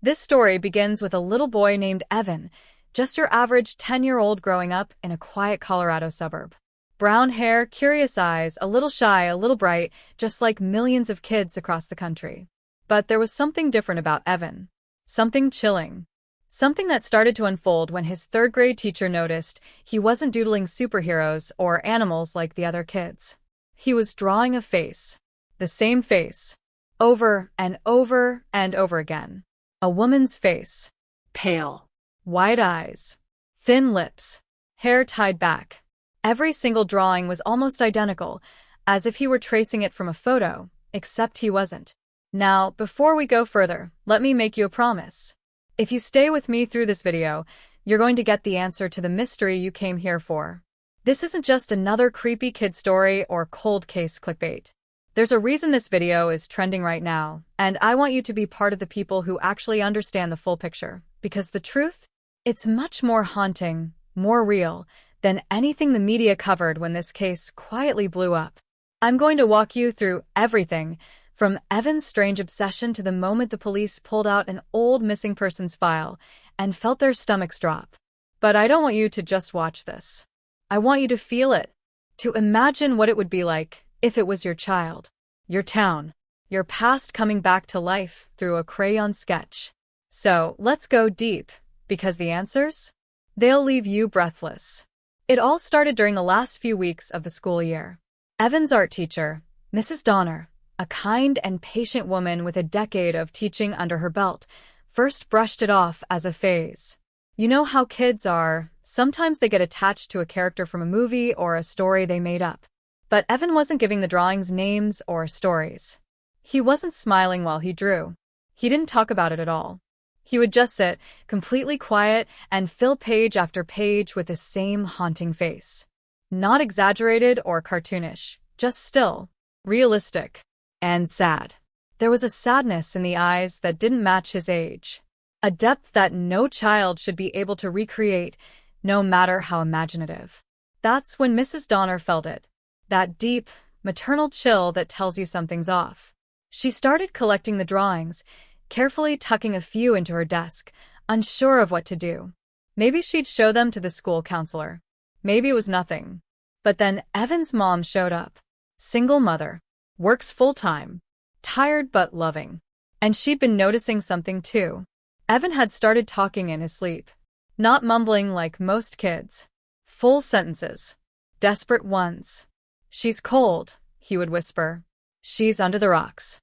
This story begins with a little boy named Evan, just your average 10-year-old growing up in a quiet Colorado suburb. Brown hair, curious eyes, a little shy, a little bright, just like millions of kids across the country. But there was something different about Evan. Something chilling. Something that started to unfold when his third-grade teacher noticed he wasn't doodling superheroes or animals like the other kids. He was drawing a face. The same face. Over and over and over again. A woman's face. Pale. Wide eyes. Thin lips. Hair tied back. Every single drawing was almost identical, as if he were tracing it from a photo, except he wasn't. Now, before we go further, let me make you a promise. If you stay with me through this video, you're going to get the answer to the mystery you came here for. This isn't just another creepy kid story or cold case clickbait. There's a reason this video is trending right now, and I want you to be part of the people who actually understand the full picture, because the truth? It's much more haunting, more real, than anything the media covered when this case quietly blew up. I'm going to walk you through everything, from Evan's strange obsession to the moment the police pulled out an old missing persons file and felt their stomachs drop. But I don't want you to just watch this. I want you to feel it, to imagine what it would be like if it was your child, your town, your past coming back to life through a crayon sketch. So let's go deep, because the answers? They'll leave you breathless. It all started during the last few weeks of the school year. Evan's art teacher, Mrs. Donner, a kind and patient woman with a decade of teaching under her belt, first brushed it off as a phase. You know how kids are, sometimes they get attached to a character from a movie or a story they made up. But Evan wasn't giving the drawings names or stories. He wasn't smiling while he drew. He didn't talk about it at all. He would just sit, completely quiet, and fill page after page with the same haunting face. Not exaggerated or cartoonish, just still, realistic, and sad. There was a sadness in the eyes that didn't match his age. A depth that no child should be able to recreate, no matter how imaginative. That's when Mrs. Donner felt it. That deep, maternal chill that tells you something's off. She started collecting the drawings, carefully tucking a few into her desk, unsure of what to do. Maybe she'd show them to the school counselor. Maybe it was nothing. But then Evan's mom showed up. Single mother. Works full-time. Tired but loving. And she'd been noticing something too. Evan had started talking in his sleep. Not mumbling like most kids. Full sentences. Desperate ones. "She's cold," he would whisper. "She's under the rocks."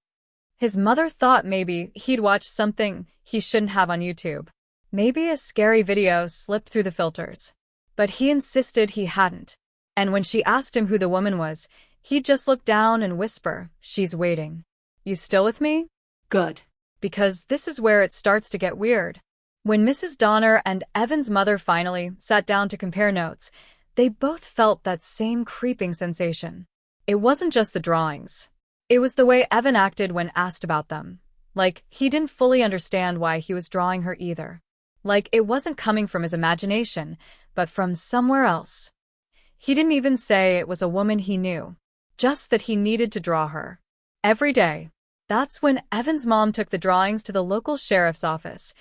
His mother thought maybe he'd watched something he shouldn't have on YouTube. Maybe a scary video slipped through the filters. But he insisted he hadn't. And when she asked him who the woman was, he'd just look down and whisper, "She's waiting." "You still with me?" Good. Because this is where it starts to get weird. When Mrs. Donner and Evan's mother finally sat down to compare notes, they both felt that same creeping sensation. It wasn't just the drawings. It was the way Evan acted when asked about them. Like, he didn't fully understand why he was drawing her either. Like, it wasn't coming from his imagination, but from somewhere else. He didn't even say it was a woman he knew. Just that he needed to draw her. Every day. That's when Evan's mom took the drawings to the local sheriff's office.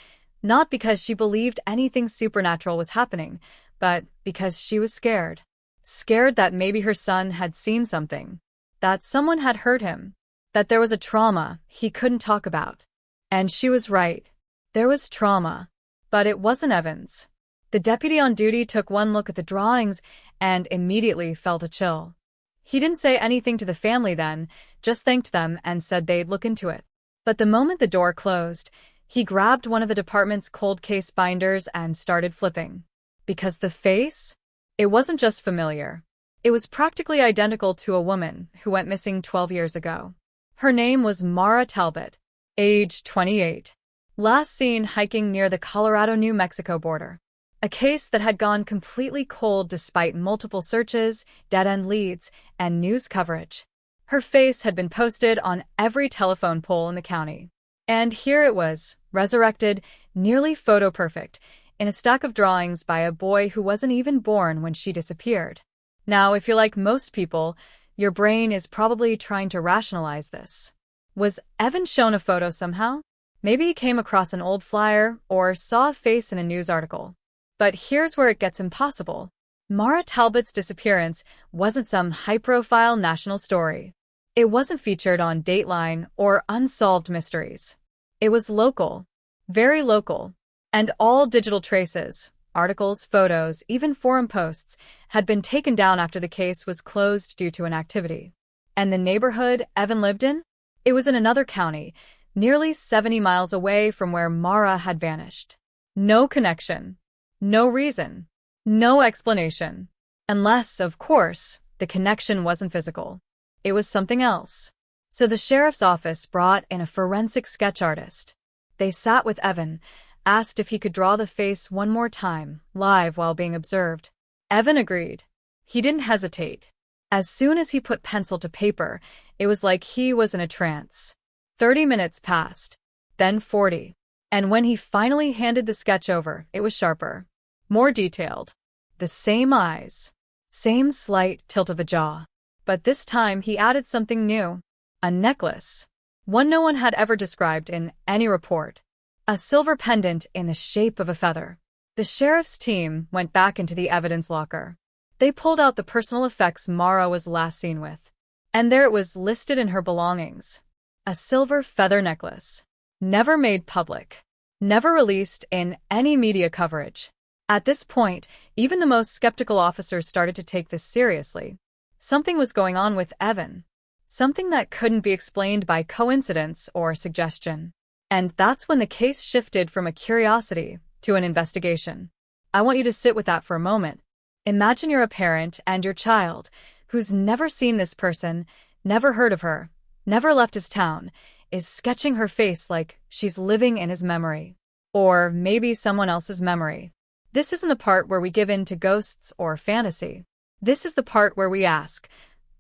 Not because she believed anything supernatural was happening, but because she was scared. Scared that maybe her son had seen something. That someone had hurt him. That there was a trauma he couldn't talk about. And she was right. There was trauma. But it wasn't Evan's. The deputy on duty took one look at the drawings and immediately felt a chill. He didn't say anything to the family then, just thanked them and said they'd look into it. But the moment the door closed, he grabbed one of the department's cold case binders and started flipping. Because the face? It wasn't just familiar. It was practically identical to a woman who went missing 12 years ago. Her name was Mara Talbot, age 28. Last seen hiking near the Colorado-New Mexico border. A case that had gone completely cold despite multiple searches, dead-end leads, and news coverage. Her face had been posted on every telephone pole in the county. And here it was, resurrected, nearly photo-perfect, in a stack of drawings by a boy who wasn't even born when she disappeared. Now, if you're like most people, your brain is probably trying to rationalize this. Was Evan shown a photo somehow? Maybe he came across an old flyer or saw a face in a news article. But here's where it gets impossible. Mara Talbot's disappearance wasn't some high-profile national story. It wasn't featured on Dateline or Unsolved Mysteries. It was local, very local, and all digital traces, articles, photos, even forum posts, had been taken down after the case was closed due to inactivity. And the neighborhood Evan lived in? It was in another county, nearly 70 miles away from where Mara had vanished. No connection. No reason. No explanation. Unless, of course, the connection wasn't physical. It was something else. So the sheriff's office brought in a forensic sketch artist. They sat with Evan, asked if he could draw the face one more time, live while being observed. Evan agreed. He didn't hesitate. As soon as he put pencil to paper, it was like he was in a trance. 30 minutes passed, then 40. And when he finally handed the sketch over, it was sharper, more detailed. The same eyes, same slight tilt of the jaw. But this time he added something new. A necklace. One no one had ever described in any report. A silver pendant in the shape of a feather. The sheriff's team went back into the evidence locker. They pulled out the personal effects Mara was last seen with. And there it was listed in her belongings. A silver feather necklace. Never made public. Never released in any media coverage. At this point, even the most skeptical officers started to take this seriously. Something was going on with Evan. Something that couldn't be explained by coincidence or suggestion. And that's when the case shifted from a curiosity to an investigation. I want you to sit with that for a moment. Imagine you're a parent and your child, who's never seen this person, never heard of her, never left his town, is sketching her face like she's living in his memory. Or maybe someone else's memory. This isn't the part where we give in to ghosts or fantasy. This is the part where we ask,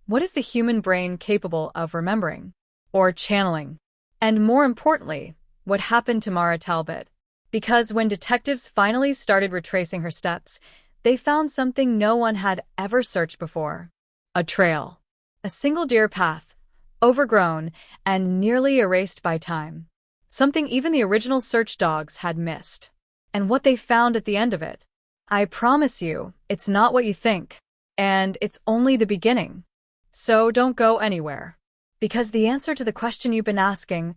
what is the human brain capable of remembering? Or channeling? And more importantly, what happened to Mara Talbot? Because when detectives finally started retracing her steps, they found something no one had ever searched before. A trail. A single deer path, overgrown and nearly erased by time. Something even the original search dogs had missed. And what they found at the end of it. I promise you, it's not what you think. And it's only the beginning. So don't go anywhere. Because the answer to the question you've been asking,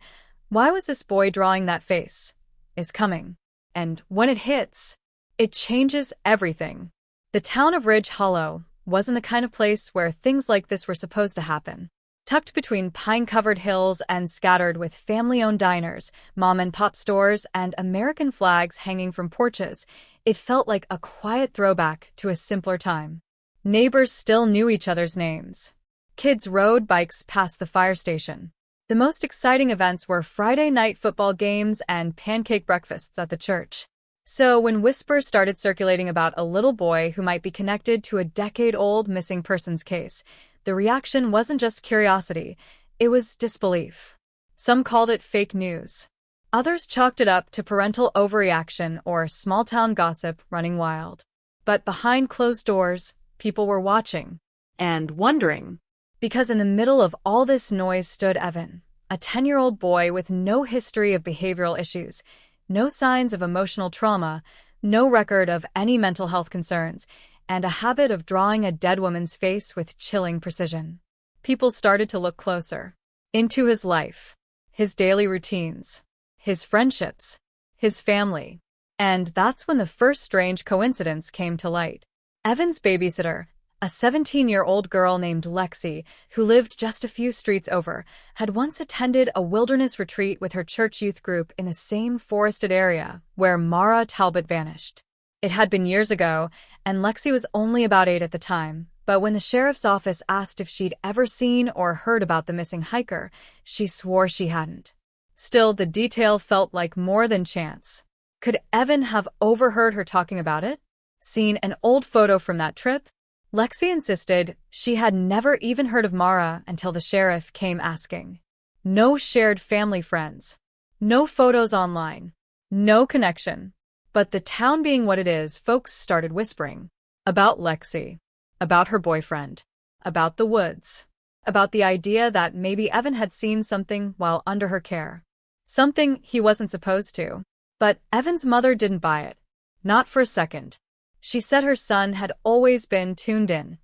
why was this boy drawing that face, is coming. And when it hits, it changes everything. The town of Ridge Hollow wasn't the kind of place where things like this were supposed to happen. Tucked between pine-covered hills and scattered with family-owned diners, mom-and-pop stores, and American flags hanging from porches, it felt like a quiet throwback to a simpler time. Neighbors still knew each other's names. Kids rode bikes past the fire station. The most exciting events were Friday night football games and pancake breakfasts at the church. So when whispers started circulating about a little boy who might be connected to a decade-old missing persons case, the reaction wasn't just curiosity, it was disbelief. Some called it fake news. Others chalked it up to parental overreaction or small-town gossip running wild. But behind closed doors, people were watching. And wondering. Because in the middle of all this noise stood Evan, a 10-year-old boy with no history of behavioral issues, no signs of emotional trauma, no record of any mental health concerns, and a habit of drawing a dead woman's face with chilling precision. People started to look closer. Into his life, his daily routines, his friendships, his family. And that's when the first strange coincidence came to light. Evan's babysitter, a 17-year-old girl named Lexi, who lived just a few streets over, had once attended a wilderness retreat with her church youth group in the same forested area where Mara Talbot vanished. It had been years ago, and Lexi was only about 8 at the time, but when the sheriff's office asked if she'd ever seen or heard about the missing hiker, she swore she hadn't. Still, the detail felt like more than chance. Could Evan have overheard her talking about it? Seen an old photo from that trip? Lexi insisted she had never even heard of Mara until the sheriff came asking. No shared family friends. No photos online. No connection. But the town being what it is, folks started whispering. About Lexi. About her boyfriend. About the woods. About the idea that maybe Evan had seen something while under her care. something he wasn't supposed to. But Evan's mother didn't buy it. Not for a second. She said her son had always been tuned in,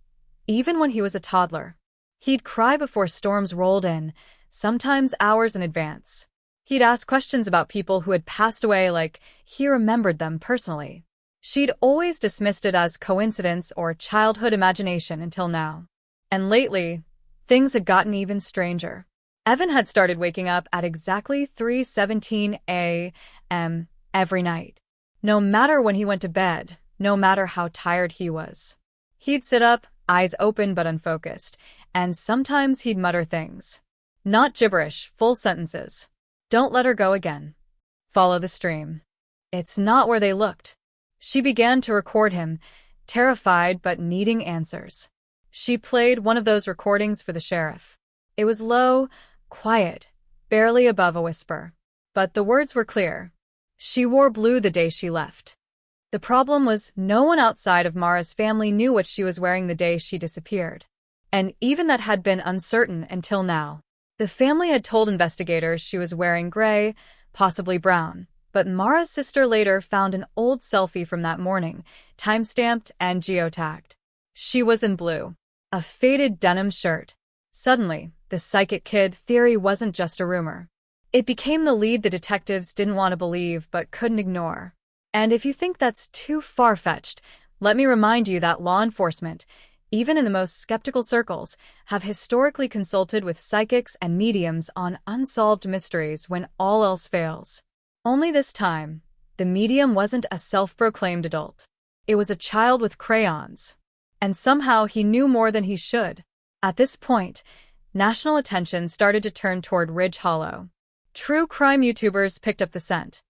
even when he was a toddler. He'd cry before storms rolled in, sometimes hours in advance. He'd ask questions about people who had passed away like he remembered them personally. She'd always dismissed it as coincidence or childhood imagination until now. And lately, things had gotten even stranger. Evan had started waking up at exactly 3:17 a.m. every night. No matter when he went to bed, no matter how tired he was. He'd sit up, eyes open but unfocused, and sometimes he'd mutter things. Not gibberish, full sentences. Don't let her go again. Follow the stream. It's not where they looked. She began to record him, terrified but needing answers. She played one of those recordings for the sheriff. It was low, quiet, barely above a whisper. But the words were clear. She wore blue the day she left. The problem was no one outside of Mara's family knew what she was wearing the day she disappeared. And even that had been uncertain until now. The family had told investigators she was wearing gray, possibly brown, but Mara's sister later found an old selfie from that morning, time-stamped and geotagged. She was in blue. A faded denim shirt. Suddenly, the psychic kid theory wasn't just a rumor. It became the lead the detectives didn't want to believe but couldn't ignore. And if you think that's too far-fetched, let me remind you that law enforcement, even in the most skeptical circles, have historically consulted with psychics and mediums on unsolved mysteries when all else fails. Only this time, the medium wasn't a self-proclaimed adult. It was a child with crayons. And somehow he knew more than he should. At this point, national attention started to turn toward Ridge Hollow. True crime YouTubers picked up the scent.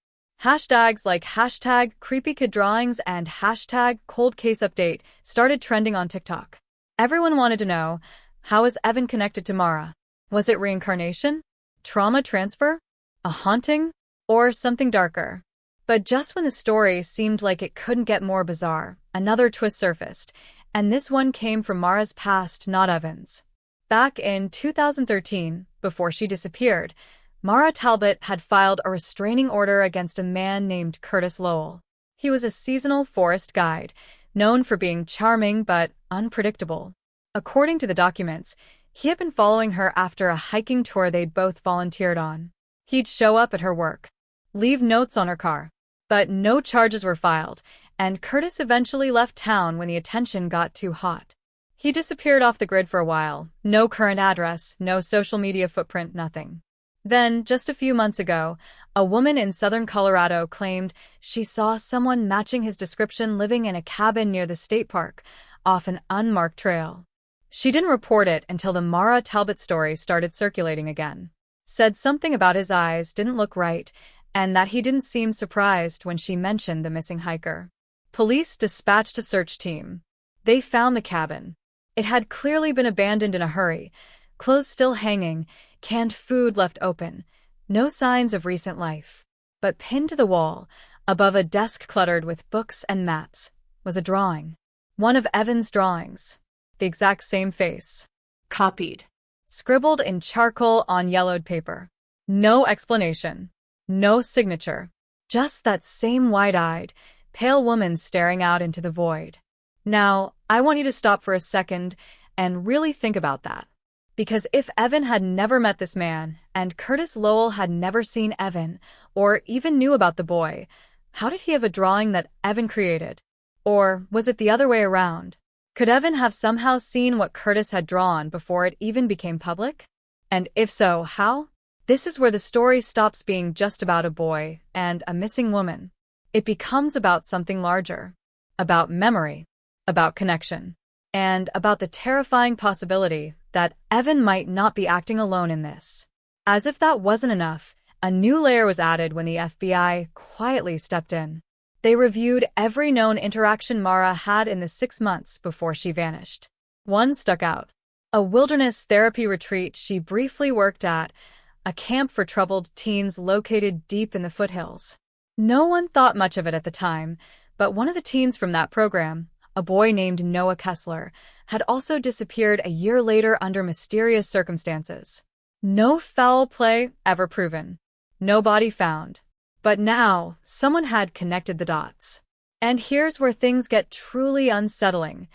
Hashtags like #CreepyKidDrawings and #ColdCaseUpdate started trending on TikTok. Everyone wanted to know, how is Evan connected to Mara? Was it reincarnation? Trauma transfer? A haunting? Or something darker? But just when the story seemed like it couldn't get more bizarre, another twist surfaced, and this one came from Mara's past, not Evan's. Back in 2013, before she disappeared, Mara Talbot had filed a restraining order against a man named Curtis Lowell. He was a seasonal forest guide, known for being charming but unpredictable. According to the documents, he had been following her after a hiking tour they'd both volunteered on. He'd show up at her work, leave notes on her car, but no charges were filed, and Curtis eventually left town when the attention got too hot. He disappeared off the grid for a while, no current address, no social media footprint, nothing. Then, just a few months ago, a woman in southern Colorado claimed she saw someone matching his description living in a cabin near the state park, off an unmarked trail. She didn't report it until the Mara Talbot story started circulating again. Said something about his eyes didn't look right, and that he didn't seem surprised when she mentioned the missing hiker. Police dispatched a search team. They found the cabin. It had clearly been abandoned in a hurry, clothes still hanging, canned food left open, no signs of recent life. But pinned to the wall, above a desk cluttered with books and maps, was a drawing. One of Evan's drawings. The exact same face. Copied. Scribbled in charcoal on yellowed paper. No explanation. No signature. Just that same wide-eyed, pale woman staring out into the void. Now, I want you to stop for a second and really think about that. Because if Evan had never met this man, and Curtis Lowell had never seen Evan, or even knew about the boy, how did he have a drawing that Evan created? Or was it the other way around? Could Evan have somehow seen what Curtis had drawn before it even became public? And if so, how? This is where the story stops being just about a boy and a missing woman. It becomes about something larger. About memory. About connection. And about the terrifying possibility that Evan might not be acting alone in this. As if that wasn't enough, a new layer was added when the FBI quietly stepped in. They reviewed every known interaction Mara had in the 6 months before she vanished. One stuck out. A wilderness therapy retreat she briefly worked at, a camp for troubled teens located deep in the foothills. No one thought much of it at the time, but one of the teens from that program, a boy named Noah Kessler, had also disappeared a year later under mysterious circumstances. No foul play ever proven. No body found. But now, someone had connected the dots. And here's where things get truly unsettling.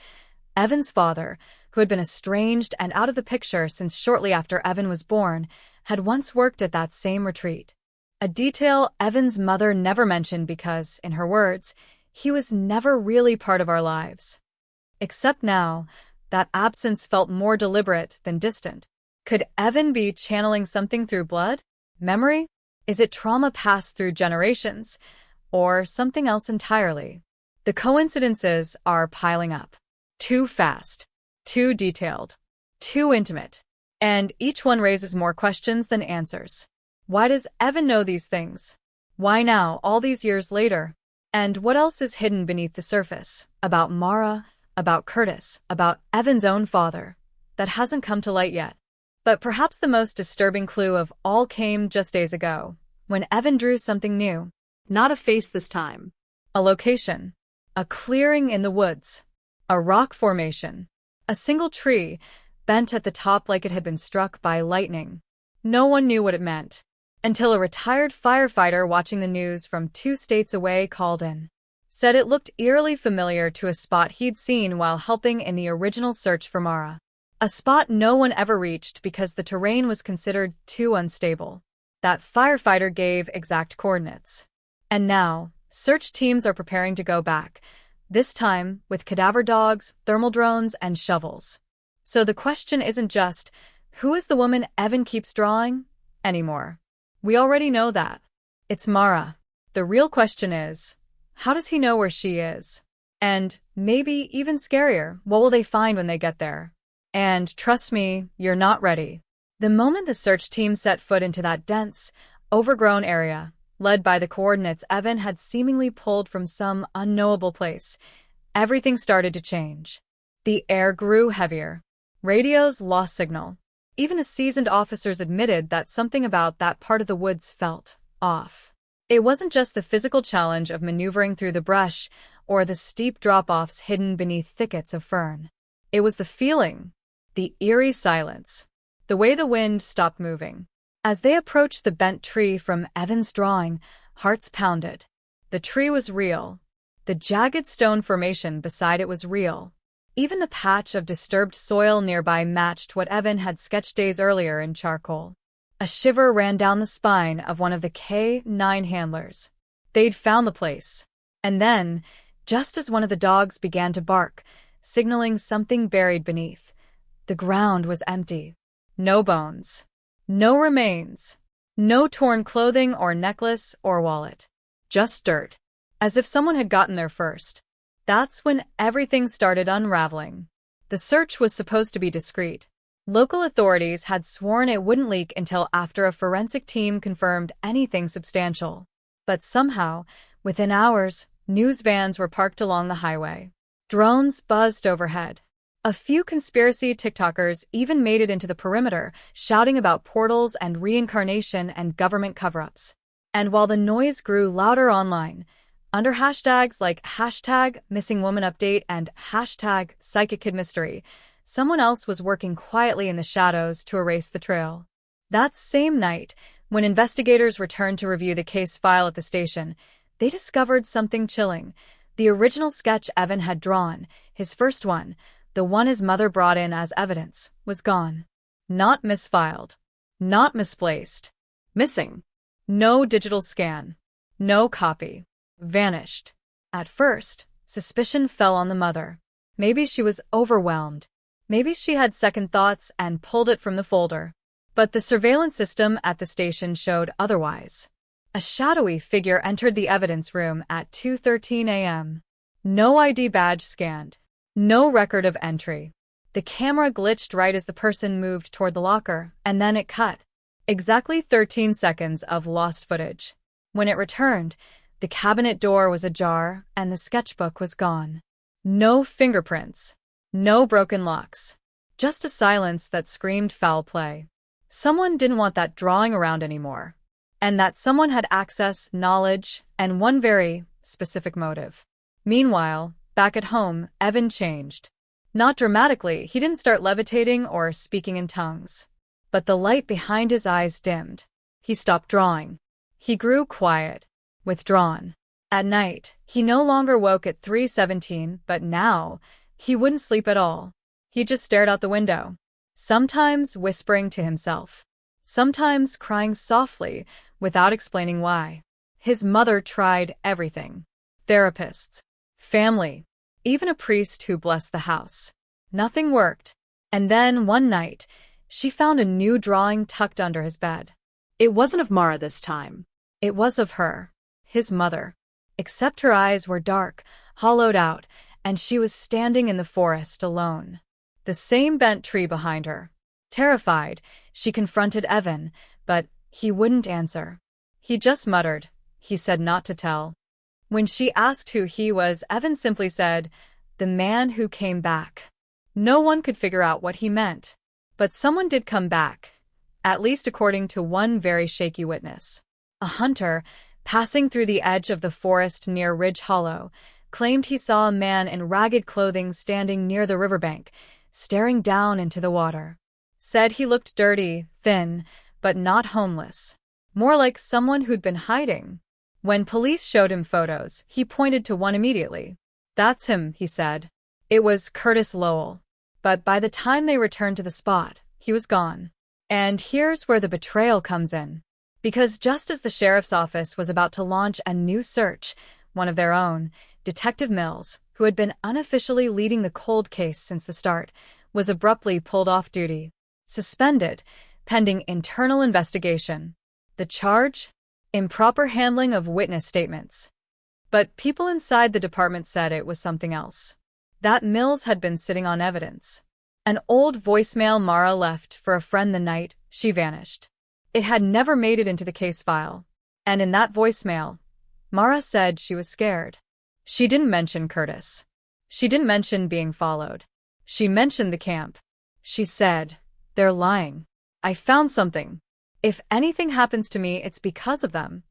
Evan's father, who had been estranged and out of the picture since shortly after Evan was born, had once worked at that same retreat. A detail Evan's mother never mentioned because, in her words, he was never really part of our lives. Except now, that absence felt more deliberate than distant. Could Evan be channeling something through blood? Memory? Is it trauma passed through generations? Or something else entirely? The coincidences are piling up. Too fast. Too detailed. Too intimate. And each one raises more questions than answers. Why does Evan know these things? Why now, all these years later? And what else is hidden beneath the surface? About Mara, about Curtis, about Evan's own father, that hasn't come to light yet. But perhaps the most disturbing clue of all came just days ago, when Evan drew something new. Not a face this time. A location. A clearing in the woods. A rock formation. A single tree, bent at the top like it had been struck by lightning. No one knew what it meant, until a retired firefighter watching the news from 2 states away called in. Said it looked eerily familiar to a spot he'd seen while helping in the original search for Mara. A spot no one ever reached because the terrain was considered too unstable. That firefighter gave exact coordinates. And now, search teams are preparing to go back, this time with cadaver dogs, thermal drones, and shovels. So the question isn't just, who is the woman Evan keeps drawing? Anymore. We already know that. It's Mara. The real question is, how does he know where she is? And, maybe even scarier, what will they find when they get there? And, trust me, you're not ready. The moment the search team set foot into that dense, overgrown area, led by the coordinates Evan had seemingly pulled from some unknowable place, everything started to change. The air grew heavier. Radios lost signal. Even the seasoned officers admitted that something about that part of the woods felt off. It wasn't just the physical challenge of maneuvering through the brush or the steep drop-offs hidden beneath thickets of fern. It was the feeling, the eerie silence, the way the wind stopped moving. As they approached the bent tree from Evan's drawing, hearts pounded. The tree was real. The jagged stone formation beside it was real. Even the patch of disturbed soil nearby matched what Evan had sketched days earlier in charcoal. A shiver ran down the spine of one of the K9 handlers. They'd found the place. And then, just as one of the dogs began to bark, signaling something buried beneath, the ground was empty. No bones. No remains. No torn clothing or necklace or wallet. Just dirt. As if someone had gotten there first. That's when everything started unraveling. The search was supposed to be discreet. Local authorities had sworn it wouldn't leak until after a forensic team confirmed anything substantial. But somehow, within hours, news vans were parked along the highway. Drones buzzed overhead. A few conspiracy TikTokers even made it into the perimeter, shouting about portals and reincarnation and government cover-ups. And while the noise grew louder online, under hashtags like #MissingWomanUpdate and #PsychicKidMystery, someone else was working quietly in the shadows to erase the trail. That same night, when investigators returned to review the case file at the station, they discovered something chilling. The original sketch Evan had drawn, his first one, the one his mother brought in as evidence, was gone. Not misfiled. Not misplaced. Missing. No digital scan. No copy. Vanished. At first, suspicion fell on the mother. Maybe she was overwhelmed. Maybe she had second thoughts and pulled it from the folder. But the surveillance system at the station showed otherwise. A shadowy figure entered the evidence room at 2:13 a.m. No ID badge scanned. No record of entry. The camera glitched right as the person moved toward the locker, and then it cut. Exactly 13 seconds of lost footage. When it returned, the cabinet door was ajar and the sketchbook was gone. No fingerprints. No broken locks. Just a silence that screamed foul play. Someone didn't want that drawing around anymore. And that someone had access, knowledge, and one very specific motive. Meanwhile, back at home, Evan changed. Not dramatically, he didn't start levitating or speaking in tongues. But the light behind his eyes dimmed. He stopped drawing. He grew quiet, withdrawn. At night, he no longer woke at 3:17, but now, he wouldn't sleep at all. He just stared out the window, sometimes whispering to himself, sometimes crying softly without explaining why. His mother tried everything. Therapists, family, even a priest who blessed the house. Nothing worked. And then, one night, she found a new drawing tucked under his bed. It wasn't of Mara this time. It was of her, his mother. Except her eyes were dark, hollowed out, and she was standing in the forest alone. The same bent tree behind her. Terrified, she confronted Evan, but he wouldn't answer. He just muttered. He said not to tell. When she asked who he was, Evan simply said, "The man who came back." No one could figure out what he meant. But someone did come back, at least according to one very shaky witness. A hunter, passing through the edge of the forest near Ridge Hollow, claimed he saw a man in ragged clothing standing near the riverbank, staring down into the water. Said he looked dirty, thin, but not homeless. More like someone who'd been hiding. When police showed him photos, he pointed to one immediately. "That's him," he said. It was Curtis Lowell. But by the time they returned to the spot, he was gone. And here's where the betrayal comes in. Because just as the sheriff's office was about to launch a new search, one of their own, Detective Mills, who had been unofficially leading the cold case since the start, was abruptly pulled off duty. Suspended, pending internal investigation. The charge? Improper handling of witness statements. But people inside the department said it was something else. That Mills had been sitting on evidence. An old voicemail Mara left for a friend the night she vanished. It had never made it into the case file. And in that voicemail, Mara said she was scared. She didn't mention Curtis. She didn't mention being followed. She mentioned the camp. She said, "They're lying. I found something. If anything happens to me, it's because of them."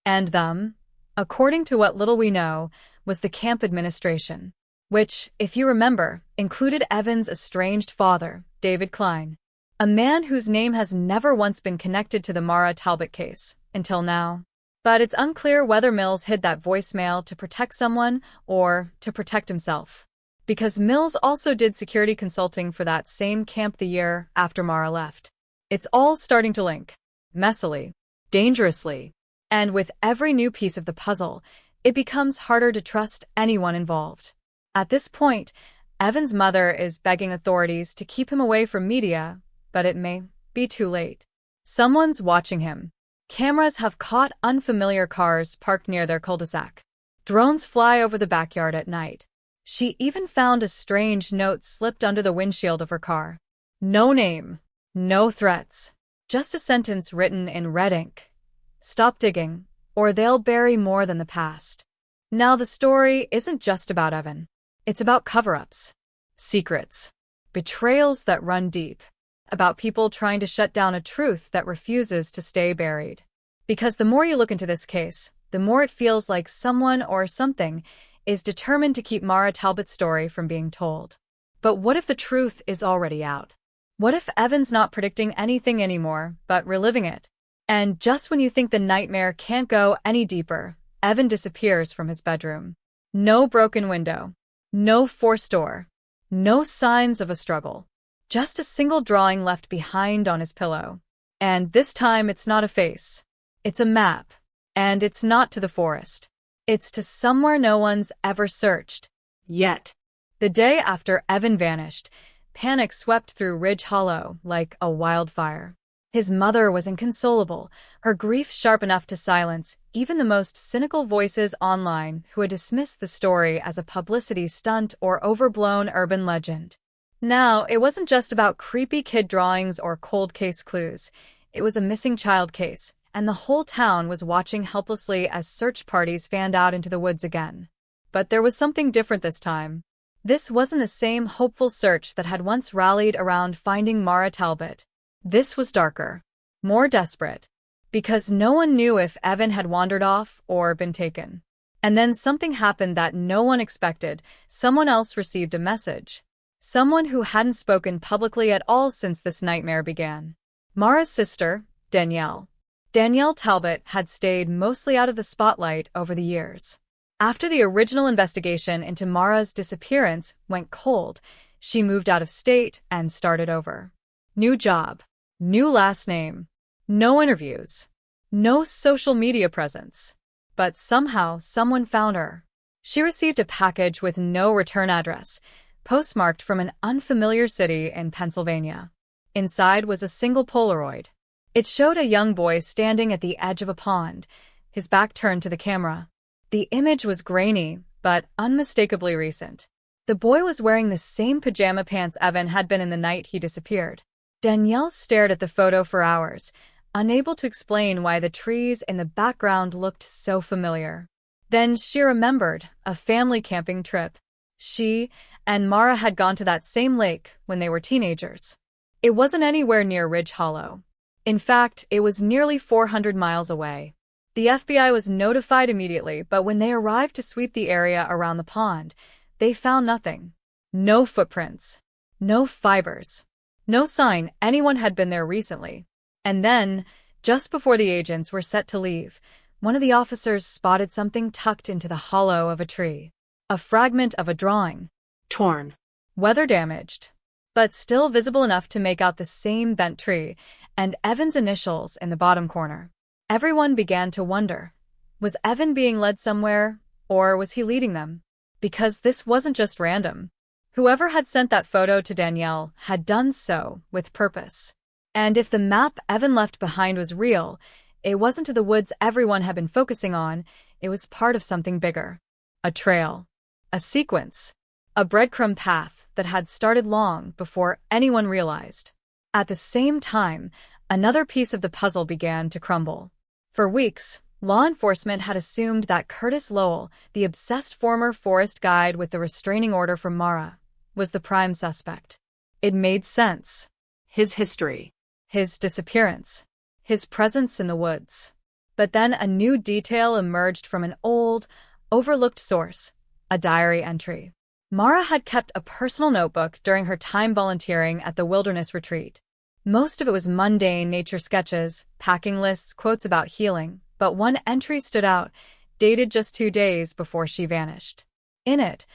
And them, according to what little we know, was the camp administration. Which, if you remember, included Evan's estranged father, David Klein, a man whose name has never once been connected to the Mara Talbot case, until now. But it's unclear whether Mills hid that voicemail to protect someone or to protect himself. Because Mills also did security consulting for that same camp the year after Mara left. It's all starting to link. Messily. Dangerously. And with every new piece of the puzzle, it becomes harder to trust anyone involved. At this point, Evan's mother is begging authorities to keep him away from media, but it may be too late. Someone's watching him. Cameras have caught unfamiliar cars parked near their cul-de-sac. Drones fly over the backyard at night. She even found a strange note slipped under the windshield of her car. No name, no threats, just a sentence written in red ink. "Stop digging, or they'll bury more than the past." Now the story isn't just about Evan. It's about cover-ups, secrets, betrayals that run deep, about people trying to shut down a truth that refuses to stay buried. Because the more you look into this case, the more it feels like someone or something is determined to keep Mara Talbot's story from being told. But what if the truth is already out? What if Evan's not predicting anything anymore, but reliving it? And just when you think the nightmare can't go any deeper, Evan disappears from his bedroom. No broken window. No forced door. No signs of a struggle. Just a single drawing left behind on his pillow. And this time it's not a face. It's a map. And it's not to the forest. It's to somewhere no one's ever searched. Yet. The day after Evan vanished, panic swept through Ridge Hollow like a wildfire. His mother was inconsolable, her grief sharp enough to silence even the most cynical voices online who had dismissed the story as a publicity stunt or overblown urban legend. Now, it wasn't just about creepy kid drawings or cold case clues. It was a missing child case, and the whole town was watching helplessly as search parties fanned out into the woods again. But there was something different this time. This wasn't the same hopeful search that had once rallied around finding Mara Talbot. This was darker, more desperate, because no one knew if Evan had wandered off or been taken. And then something happened that no one expected. Someone else received a message. Someone who hadn't spoken publicly at all since this nightmare began. Mara's sister, Danielle. Danielle Talbot had stayed mostly out of the spotlight over the years. After the original investigation into Mara's disappearance went cold, she moved out of state and started over. New job, new last name, no interviews, no social media presence. But somehow someone found her. She received a package with no return address, postmarked from an unfamiliar city in Pennsylvania. Inside was a single Polaroid. It showed a young boy standing at the edge of a pond, his back turned to the camera. The image was grainy, but unmistakably recent. The boy was wearing the same pajama pants Evan had been in the night he disappeared. Danielle stared at the photo for hours, unable to explain why the trees in the background looked so familiar. Then she remembered a family camping trip. She and Mara had gone to that same lake when they were teenagers. It wasn't anywhere near Ridge Hollow. In fact, it was nearly 400 miles away. The FBI was notified immediately, but when they arrived to sweep the area around the pond, they found nothing. No footprints. No fibers. No sign anyone had been there recently. And then, just before the agents were set to leave, one of the officers spotted something tucked into the hollow of a tree. A fragment of a drawing. Torn. Weather-damaged, but still visible enough to make out the same bent tree and Evan's initials in the bottom corner. Everyone began to wonder, was Evan being led somewhere, or was he leading them? Because this wasn't just random. Whoever had sent that photo to Danielle had done so with purpose. And if the map Evan left behind was real, it wasn't to the woods everyone had been focusing on, it was part of something bigger. A trail. A sequence. A breadcrumb path that had started long before anyone realized. At the same time, another piece of the puzzle began to crumble. For weeks, law enforcement had assumed that Curtis Lowell, the obsessed former forest guide with the restraining order from Mara, was the prime suspect. It made sense. His history. His disappearance. His presence in the woods. But then a new detail emerged from an old, overlooked source, a diary entry. Mara had kept a personal notebook during her time volunteering at the wilderness retreat. Most of it was mundane nature sketches, packing lists, quotes about healing, but one entry stood out, dated just 2 days before she vanished. In it,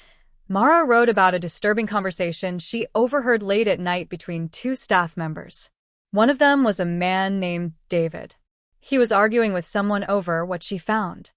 Mara wrote about a disturbing conversation she overheard late at night between 2 staff members. One of them was a man named David. He was arguing with someone over what she found.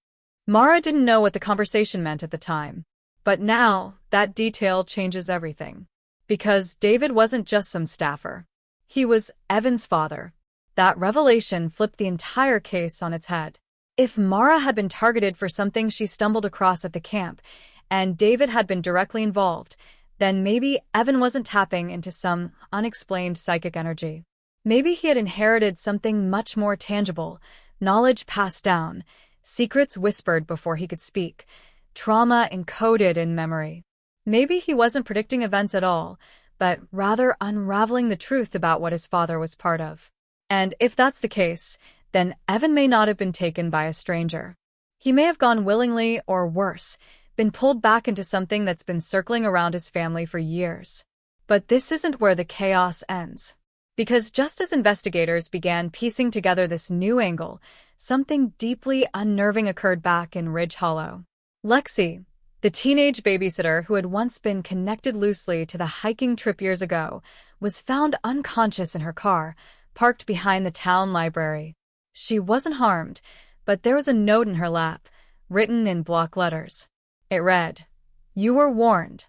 Mara didn't know what the conversation meant at the time. But now, that detail changes everything. Because David wasn't just some staffer. He was Evan's father. That revelation flipped the entire case on its head. If Mara had been targeted for something she stumbled across at the camp, and David had been directly involved, then maybe Evan wasn't tapping into some unexplained psychic energy. Maybe he had inherited something much more tangible, knowledge passed down, secrets whispered before he could speak, trauma encoded in memory. Maybe he wasn't predicting events at all, but rather unraveling the truth about what his father was part of. And if that's the case, then Evan may not have been taken by a stranger. He may have gone willingly, or worse, been pulled back into something that's been circling around his family for years. But this isn't where the chaos ends. Because just as investigators began piecing together this new angle, something deeply unnerving occurred back in Ridge Hollow. Lexi, the teenage babysitter who had once been connected loosely to the hiking trip years ago, was found unconscious in her car, parked behind the town library. She wasn't harmed, but there was a note in her lap, written in block letters. It read, "You were warned."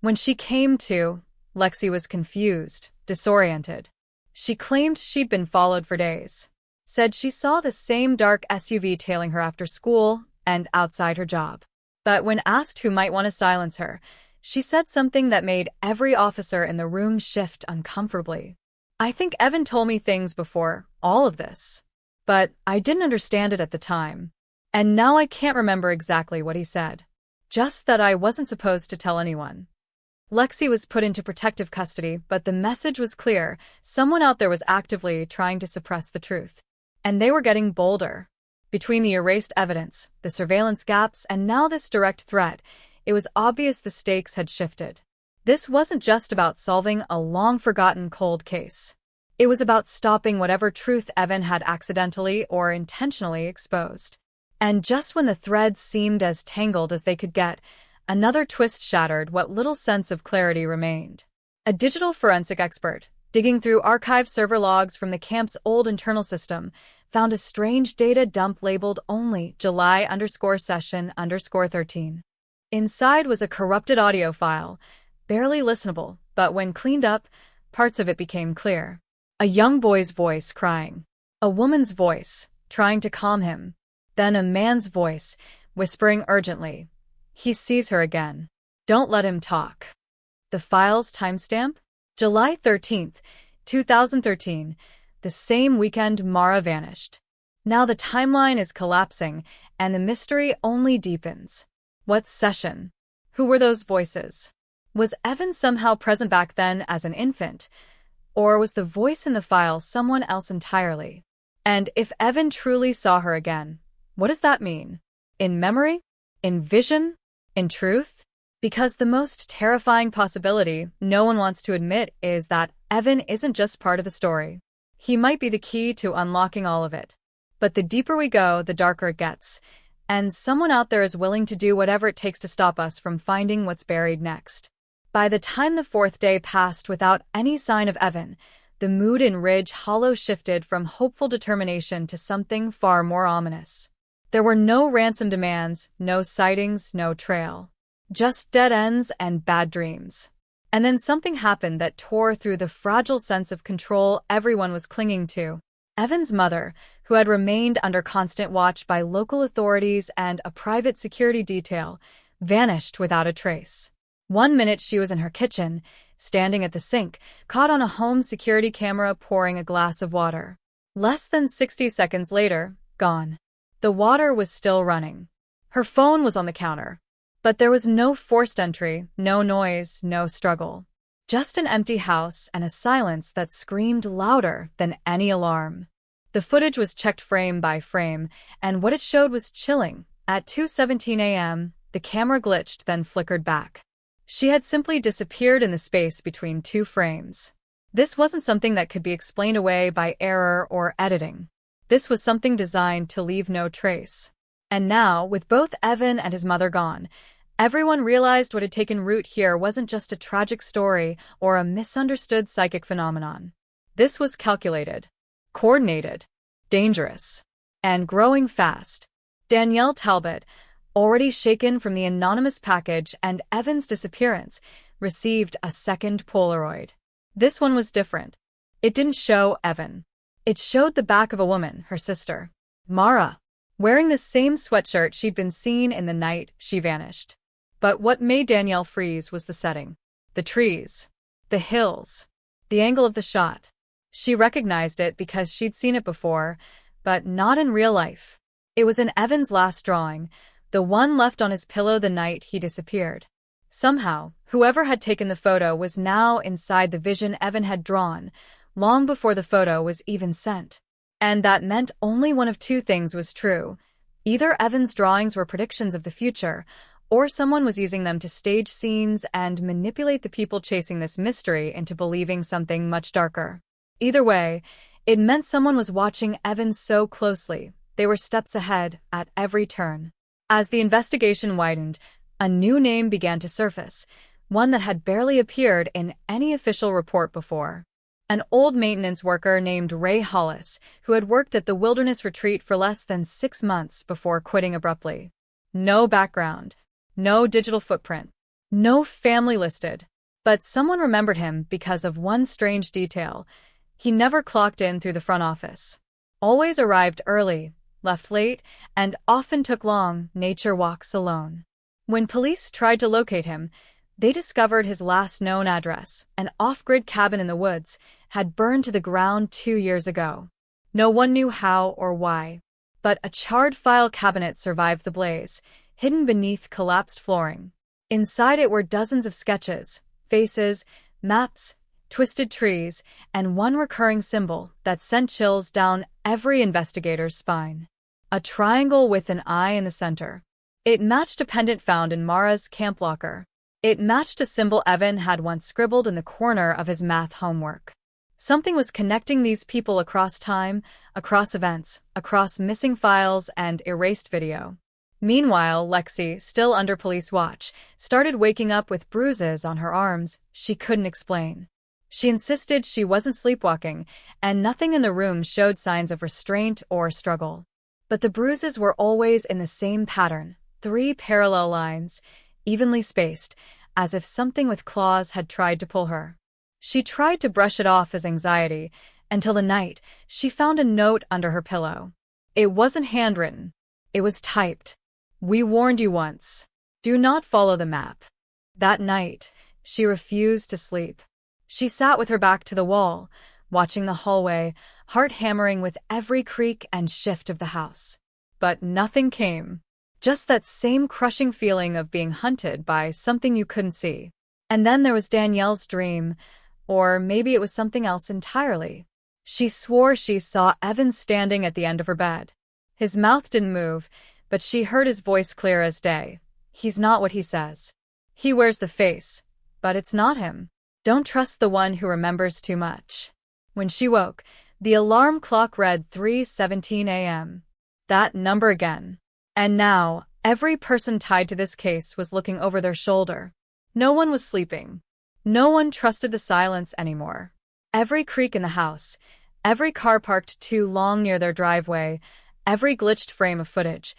When she came to, Lexi was confused, disoriented. She claimed she'd been followed for days. Said she saw the same dark SUV tailing her after school and outside her job. But when asked who might want to silence her, she said something that made every officer in the room shift uncomfortably. "I think Evan told me things before all of this, but I didn't understand it at the time. And now I can't remember exactly what he said. Just that I wasn't supposed to tell anyone." Lexi was put into protective custody, but the message was clear. Someone out there was actively trying to suppress the truth. And they were getting bolder. Between the erased evidence, the surveillance gaps, and now this direct threat, it was obvious the stakes had shifted. This wasn't just about solving a long-forgotten cold case. It was about stopping whatever truth Evan had accidentally or intentionally exposed. And just when the threads seemed as tangled as they could get, another twist shattered what little sense of clarity remained. A digital forensic expert, digging through archived server logs from the camp's old internal system, found a strange data dump labeled only July_session_13. Inside was a corrupted audio file, barely listenable, but when cleaned up, parts of it became clear. A young boy's voice crying. A woman's voice, trying to calm him. Then a man's voice, whispering urgently. He sees her again. Don't let him talk. The file's timestamp? July 13th, 2013, the same weekend Mara vanished. Now the timeline is collapsing, and the mystery only deepens. What session? Who were those voices? Was Evan somehow present back then as an infant? Or was the voice in the file someone else entirely? And if Evan truly saw her again, what does that mean? In memory? In vision? In truth? Because the most terrifying possibility no one wants to admit is that Evan isn't just part of the story. He might be the key to unlocking all of it. But the deeper we go, the darker it gets. And someone out there is willing to do whatever it takes to stop us from finding what's buried next. By the time the fourth day passed without any sign of Evan, the mood in Ridge Hollow shifted from hopeful determination to something far more ominous. There were no ransom demands, no sightings, no trail. Just dead ends and bad dreams. And then something happened that tore through the fragile sense of control everyone was clinging to. Evan's mother, who had remained under constant watch by local authorities and a private security detail, vanished without a trace. One minute she was in her kitchen, standing at the sink, caught on a home security camera pouring a glass of water. Less than 60 seconds later, gone. The water was still running. Her phone was on the counter. But there was no forced entry, no noise, no struggle. Just an empty house and a silence that screamed louder than any alarm. The footage was checked frame by frame, and what it showed was chilling. At 2:17 a.m., the camera glitched, then flickered back. She had simply disappeared in the space between two frames. This wasn't something that could be explained away by error or editing. This was something designed to leave no trace. And now, with both Evan and his mother gone, everyone realized what had taken root here wasn't just a tragic story or a misunderstood psychic phenomenon. This was calculated, coordinated, dangerous, and growing fast. Danielle Talbot, already shaken from the anonymous package and Evan's disappearance, received a second Polaroid. This one was different. It didn't show Evan. It showed the back of a woman, her sister, Mara, wearing the same sweatshirt she'd been seen in the night she vanished. But what made Danielle freeze was the setting. The trees. The hills. The angle of the shot. She recognized it because she'd seen it before, but not in real life. It was in Evan's last drawing, the one left on his pillow the night he disappeared. Somehow, whoever had taken the photo was now inside the vision Evan had drawn, long before the photo was even sent. And that meant only one of two things was true. Either Evan's drawings were predictions of the future, or someone was using them to stage scenes and manipulate the people chasing this mystery into believing something much darker. Either way, it meant someone was watching Evan so closely. They were steps ahead at every turn. As the investigation widened, a new name began to surface, one that had barely appeared in any official report before. An old maintenance worker named Ray Hollis, who had worked at the wilderness retreat for less than 6 months before quitting abruptly. No background. No digital footprint. No family listed. But someone remembered him because of one strange detail. He never clocked in through the front office. Always arrived early, left late, and often took long nature walks alone. When police tried to locate him, they discovered his last known address, an off-grid cabin in the woods, had burned to the ground 2 years ago. No one knew how or why. But a charred file cabinet survived the blaze, hidden beneath collapsed flooring. Inside it were dozens of sketches, faces, maps, twisted trees, and one recurring symbol that sent chills down every investigator's spine. A triangle with an eye in the center. It matched a pendant found in Mara's camp locker. It matched a symbol Evan had once scribbled in the corner of his math homework. Something was connecting these people across time, across events, across missing files and erased video. Meanwhile, Lexi, still under police watch, started waking up with bruises on her arms she couldn't explain. She insisted she wasn't sleepwalking, and nothing in the room showed signs of restraint or struggle. But the bruises were always in the same pattern, 3 parallel lines, evenly spaced, as if something with claws had tried to pull her. She tried to brush it off as anxiety, until the night she found a note under her pillow. It wasn't handwritten. It was typed. "We warned you once. Do not follow the map." That night, she refused to sleep. She sat with her back to the wall, watching the hallway, heart hammering with every creak and shift of the house. But nothing came. Just that same crushing feeling of being hunted by something you couldn't see. And then there was Danielle's dream, or maybe it was something else entirely. She swore she saw Evan standing at the end of her bed. His mouth didn't move, but she heard his voice clear as day. He's not what he says. He wears the face, but it's not him. Don't trust the one who remembers too much. When she woke, the alarm clock read 3:17 a.m. That number again. And now, every person tied to this case was looking over their shoulder. No one was sleeping. No one trusted the silence anymore. Every creak in the house, every car parked too long near their driveway, every glitched frame of footage,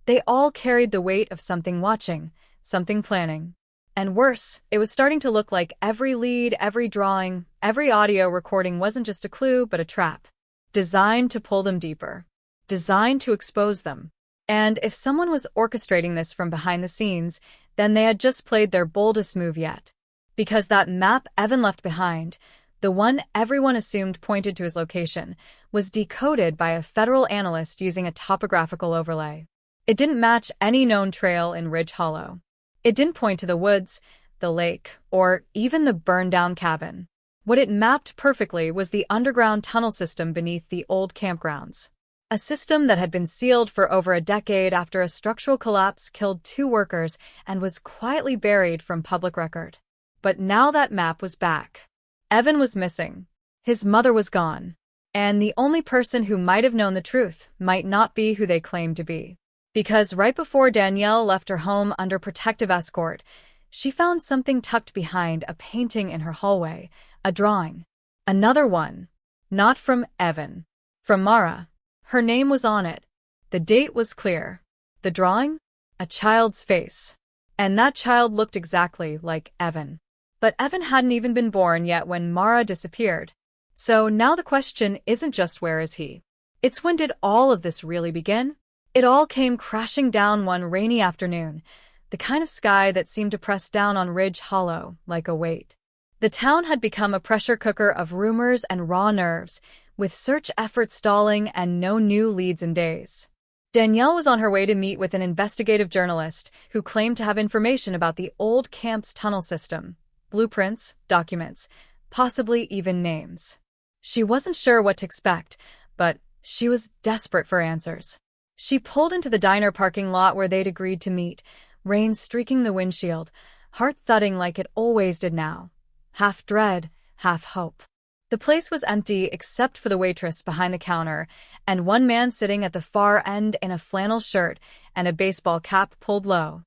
they all carried the weight of something watching, something planning. And worse, it was starting to look like every lead, every drawing, every audio recording wasn't just a clue but a trap, designed to pull them deeper, designed to expose them. And if someone was orchestrating this from behind the scenes, then they had just played their boldest move yet. Because that map Evan left behind, the one everyone assumed pointed to his location, was decoded by a federal analyst using a topographical overlay. It didn't match any known trail in Ridge Hollow. It didn't point to the woods, the lake, or even the burned-down cabin. What it mapped perfectly was the underground tunnel system beneath the old campgrounds. A system that had been sealed for over a decade after a structural collapse killed 2 workers and was quietly buried from public record. But now that map was back. Evan was missing. His mother was gone. And the only person who might have known the truth might not be who they claimed to be. Because right before Danielle left her home under protective escort, she found something tucked behind a painting in her hallway, a drawing. Another one. Not from Evan. From Mara. Her name was on it. The date was clear. The drawing? A child's face. And that child looked exactly like Evan. But Evan hadn't even been born yet when Mara disappeared. So now the question isn't just where is he? It's when did all of this really begin? It all came crashing down one rainy afternoon, the kind of sky that seemed to press down on Ridge Hollow like a weight. The town had become a pressure cooker of rumors and raw nerves, with search efforts stalling and no new leads in days. Danielle was on her way to meet with an investigative journalist who claimed to have information about the old camp's tunnel system, blueprints, documents, possibly even names. She wasn't sure what to expect, but she was desperate for answers. She pulled into the diner parking lot where they'd agreed to meet, rain streaking the windshield, heart thudding like it always did now. Half dread, half hope. The place was empty except for the waitress behind the counter and one man sitting at the far end in a flannel shirt and a baseball cap pulled low.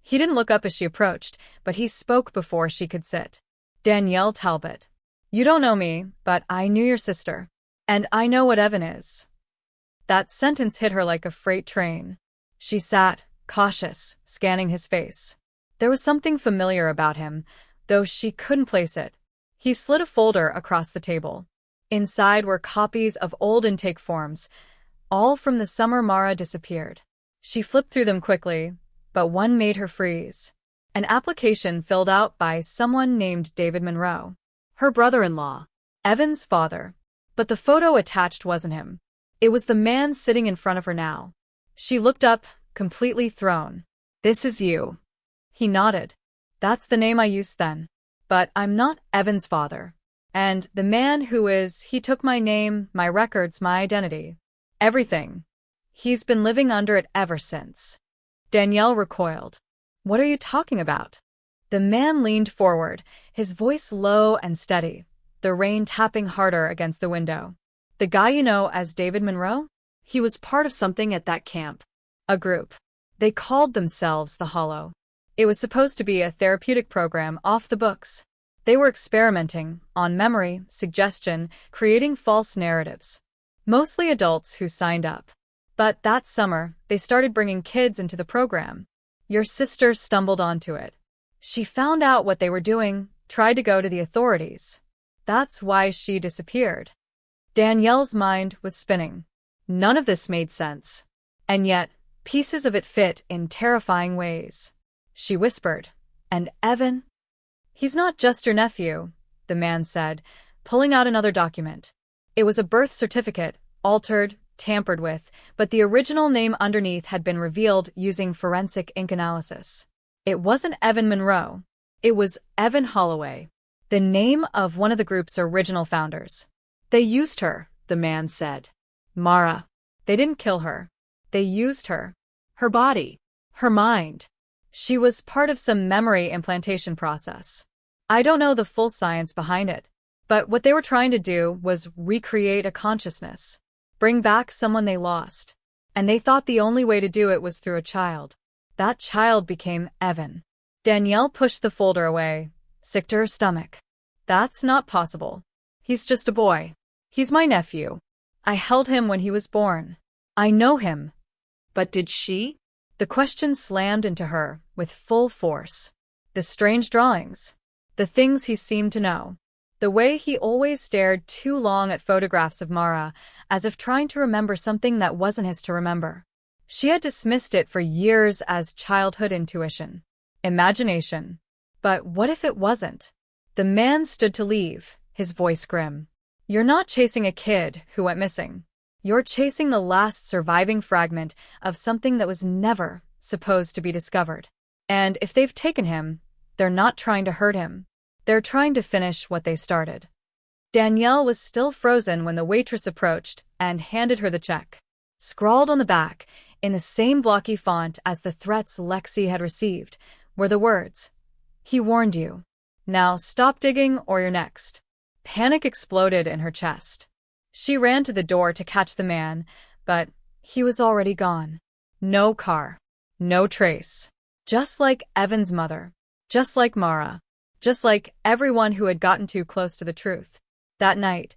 He didn't look up as she approached, but he spoke before she could sit. "Danielle Talbot. You don't know me, but I knew your sister. And I know what Evan is." That sentence hit her like a freight train. She sat, cautious, scanning his face. There was something familiar about him, though she couldn't place it. He slid a folder across the table. Inside were copies of old intake forms, all from the summer Mara disappeared. She flipped through them quickly, but one made her freeze. An application filled out by someone named David Monroe. Her brother-in-law. Evan's father. But the photo attached wasn't him. It was the man sitting in front of her now. She looked up, completely thrown. "This is you." He nodded. "That's the name I used then. But I'm not Evan's father. And the man who is, he took my name, my records, my identity. Everything. He's been living under it ever since." Danielle recoiled. "What are you talking about?" The man leaned forward, his voice low and steady. the rain tapping harder against the window. "The guy you know as David Monroe?" He was part of something at that camp. "A group. They called themselves the Hollow. It was supposed to be a therapeutic program off the books. They were experimenting on memory, suggestion, creating false narratives. Mostly adults who signed up. But that summer, they started bringing kids into the program. Your sister stumbled onto it. She found out what they were doing, tried to go to the authorities. That's why she disappeared." Danielle's mind was spinning. None of this made sense. And yet, pieces of it fit in terrifying ways. She whispered, "And Evan?" "He's not just your nephew," the man said, pulling out another document. It was a birth certificate, altered, tampered with, but the original name underneath had been revealed using forensic ink analysis. It wasn't Evan Monroe. It was Evan Holloway, the name of one of the group's original founders. "They used her," the man said. "Mara. They didn't kill her. They used her. Her body. Her mind. She was part of some memory implantation process. I don't know the full science behind it, but what they were trying to do was recreate a consciousness, bring back someone they lost. And they thought the only way to do it was through a child. That child became Evan." Danielle pushed the folder away, sick to her stomach. "That's not possible. He's just a boy. He's my nephew. I held him when he was born. I know him." But did she? The question slammed into her with full force. The strange drawings. The things he seemed to know. The way he always stared too long at photographs of Mara, as if trying to remember something that wasn't his to remember. She had dismissed it for years as childhood intuition. Imagination. But what if it wasn't? The man stood to leave, his voice grim. "You're not chasing a kid who went missing. You're chasing the last surviving fragment of something that was never supposed to be discovered. And if they've taken him, they're not trying to hurt him. They're trying to finish what they started." Danielle was still frozen when the waitress approached and handed her the check. Scrawled on the back, in the same blocky font as the threats Lexi had received, were the words, "He warned you. Now stop digging or you're next." Panic exploded in her chest. She ran to the door to catch the man, but he was already gone. No car. No trace. Just like Evan's mother. Just like Mara. Just like everyone who had gotten too close to the truth. That night,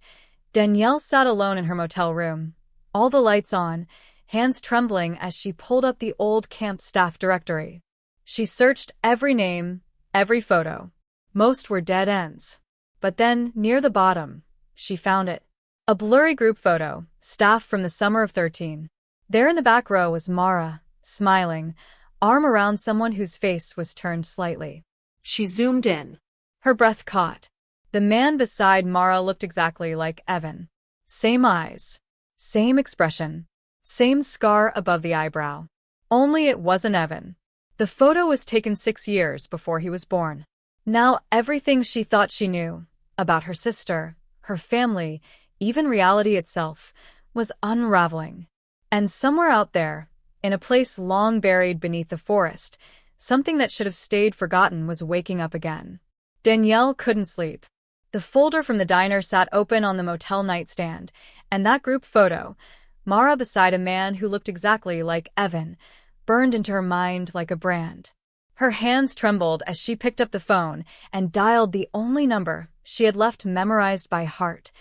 Danielle sat alone in her motel room, all the lights on, hands trembling as she pulled up the old camp staff directory. She searched every name, every photo. Most were dead ends. But then, near the bottom, she found it. A blurry group photo, staff from the summer of 13. There in the back row was Mara, smiling, arm around someone whose face was turned slightly. She zoomed in. Her breath caught. The man beside Mara looked exactly like Evan. Same eyes. Same expression. Same scar above the eyebrow. Only it wasn't Evan. The photo was taken 6 years before he was born. Now everything she thought she knew, about her sister, her family, even reality itself, was unraveling. And somewhere out there, in a place long buried beneath the forest, something that should have stayed forgotten was waking up again. Danielle couldn't sleep. The folder from the diner sat open on the motel nightstand, and that group photo, Mara beside a man who looked exactly like Evan, burned into her mind like a brand. Her hands trembled as she picked up the phone and dialed the only number she had left memorized by heart,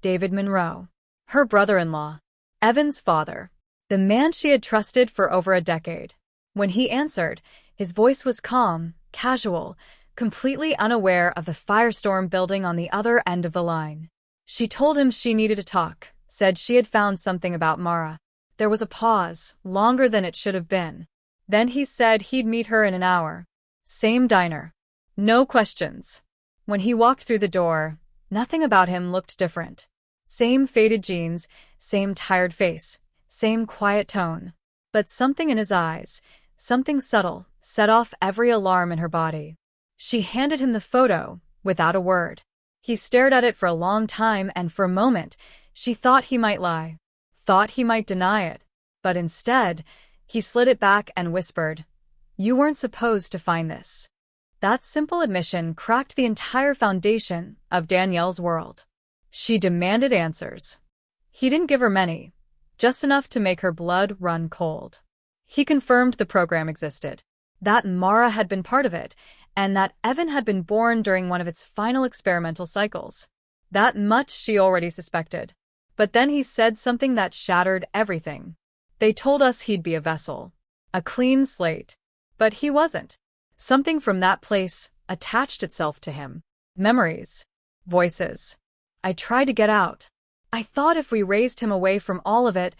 David Monroe, her brother-in-law, Evan's father, the man she had trusted for over a decade. When he answered, his voice was calm, casual, completely unaware of the firestorm building on the other end of the line. She told him she needed to talk, said she had found something about Mara. There was a pause, longer than it should have been. Then he said he'd meet her in an hour. Same diner. No questions. When he walked through the door, nothing about him looked different. Same faded jeans, same tired face, same quiet tone. But something in his eyes, something subtle, set off every alarm in her body. She handed him the photo, without a word. He stared at it for a long time, and for a moment, she thought he might lie, thought he might deny it. But instead, he slid it back and whispered, "You weren't supposed to find this. That simple admission cracked the entire foundation of Danielle's world. She demanded answers. He didn't give her many, just enough to make her blood run cold. He confirmed the program existed, that Mara had been part of it, and that Evan had been born during one of its final experimental cycles. That much she already suspected. But then he said something that shattered everything. They told us he'd be a vessel, a clean slate. But he wasn't. Something from that place attached itself to him. Memories. Voices. I tried to get out. I thought if we raised him away from all of it,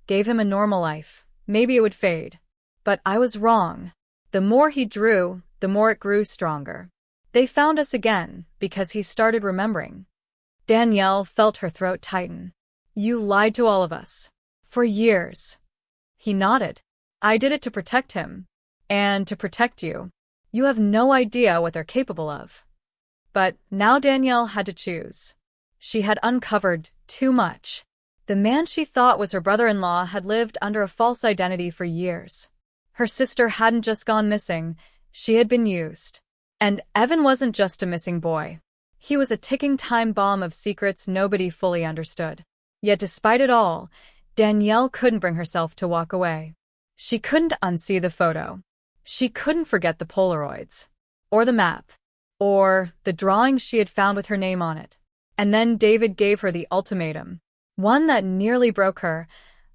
gave him a normal life, maybe it would fade. But I was wrong. The more he drew, the more it grew stronger. They found us again because he started remembering. Danielle felt her throat tighten. You lied to all of us. For years. He nodded. I did it to protect him. And to protect you. You have no idea what they're capable of. But now Danielle had to choose. She had uncovered too much. The man she thought was her brother-in-law had lived under a false identity for years. Her sister hadn't just gone missing, she had been used. And Evan wasn't just a missing boy. He was a ticking time bomb of secrets nobody fully understood. Yet despite it all, Danielle couldn't bring herself to walk away. She couldn't unsee the photo. She couldn't forget the Polaroids. Or the map. Or the drawing she had found with her name on it. And then David gave her the ultimatum. One that nearly broke her.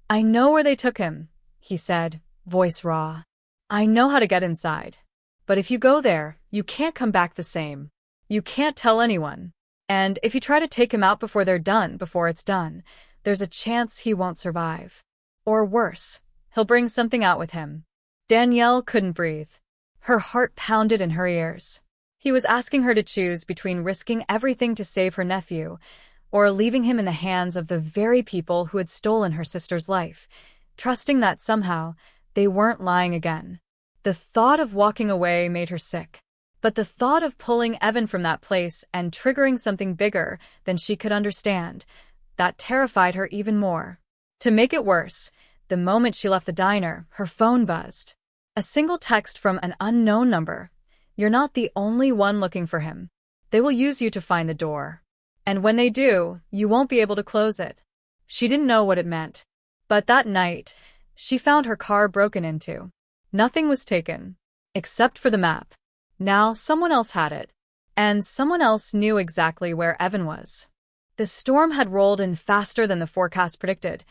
I know where they took him, he said, voice raw. I know how to get inside. But if you go there, you can't come back the same. You can't tell anyone. And if you try to take him out before it's done, there's a chance he won't survive. Or worse, he'll bring something out with him. Danielle couldn't breathe. Her heart pounded in her ears. He was asking her to choose between risking everything to save her nephew or leaving him in the hands of the very people who had stolen her sister's life, trusting that somehow they weren't lying again. The thought of walking away made her sick. But the thought of pulling Evan from that place and triggering something bigger than she could understand, that terrified her even more. To make it worse, the moment she left the diner, her phone buzzed. A single text from an unknown number. You're not the only one looking for him. They will use you to find the door. And when they do, you won't be able to close it. She didn't know what it meant. But that night, she found her car broken into. Nothing was taken. Except for the map. Now someone else had it. And someone else knew exactly where Evan was. The storm had rolled in faster than the forecast predicted.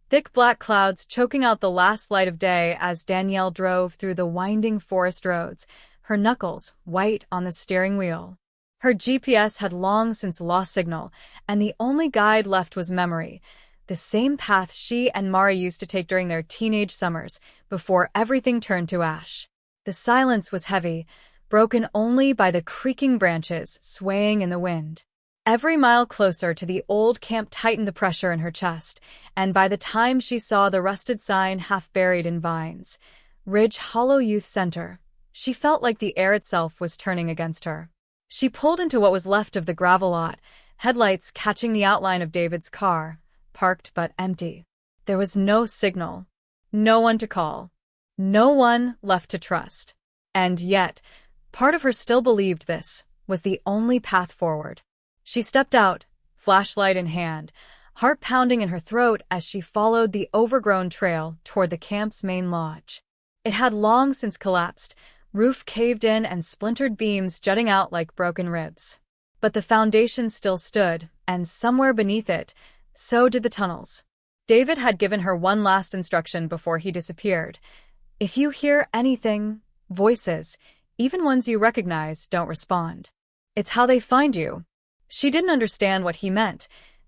Thick black clouds choking out the last light of day as Danielle drove through the winding forest roads, her knuckles white on the steering wheel. Her GPS had long since lost signal, and the only guide left was memory, the same path she and Mara used to take during their teenage summers, before everything turned to ash. The silence was heavy, broken only by the creaking branches swaying in the wind. Every mile closer to the old camp tightened the pressure in her chest, and by the time she saw the rusted sign half buried in vines, Ridge Hollow Youth Center, she felt like the air itself was turning against her. She pulled into what was left of the gravel lot, headlights catching the outline of David's car, parked but empty. There was no signal, no one to call, no one left to trust. And yet, part of her still believed this was the only path forward. She stepped out, flashlight in hand, heart pounding in her throat as she followed the overgrown trail toward the camp's main lodge. It had long since collapsed, roof caved in and splintered beams jutting out like broken ribs. But the foundation still stood, and somewhere beneath it, so did the tunnels. David had given her one last instruction before he disappeared. If you hear anything, voices, even ones you recognize, don't respond. It's how they find you. She didn't understand what he meant,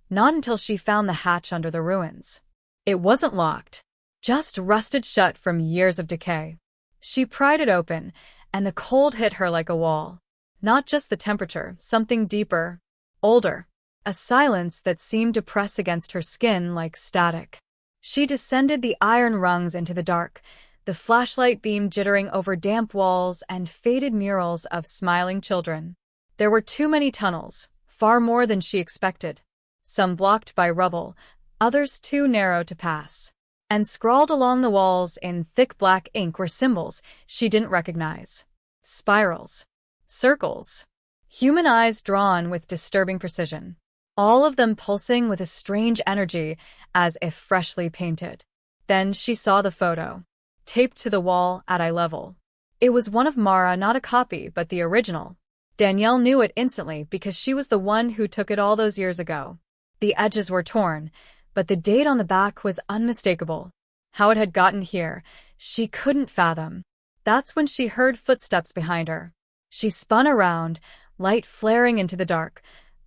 not until she found the hatch under the ruins. It wasn't locked, just rusted shut from years of decay. She pried it open, and the cold hit her like a wall. Not just the temperature, something deeper, older. A silence that seemed to press against her skin like static. She descended the iron rungs into the dark, the flashlight beam jittering over damp walls and faded murals of smiling children. There were too many tunnels, far more than she expected. Some blocked by rubble, others too narrow to pass. And scrawled along the walls in thick black ink were symbols she didn't recognize. Spirals. Circles. Human eyes drawn with disturbing precision. All of them pulsing with a strange energy, as if freshly painted. Then she saw the photo, taped to the wall at eye level. It was one of Mara, not a copy, but the original. Danielle knew it instantly because she was the one who took it all those years ago. The edges were torn, but the date on the back was unmistakable. How it had gotten here, she couldn't fathom. That's when she heard footsteps behind her. She spun around, light flaring into the dark,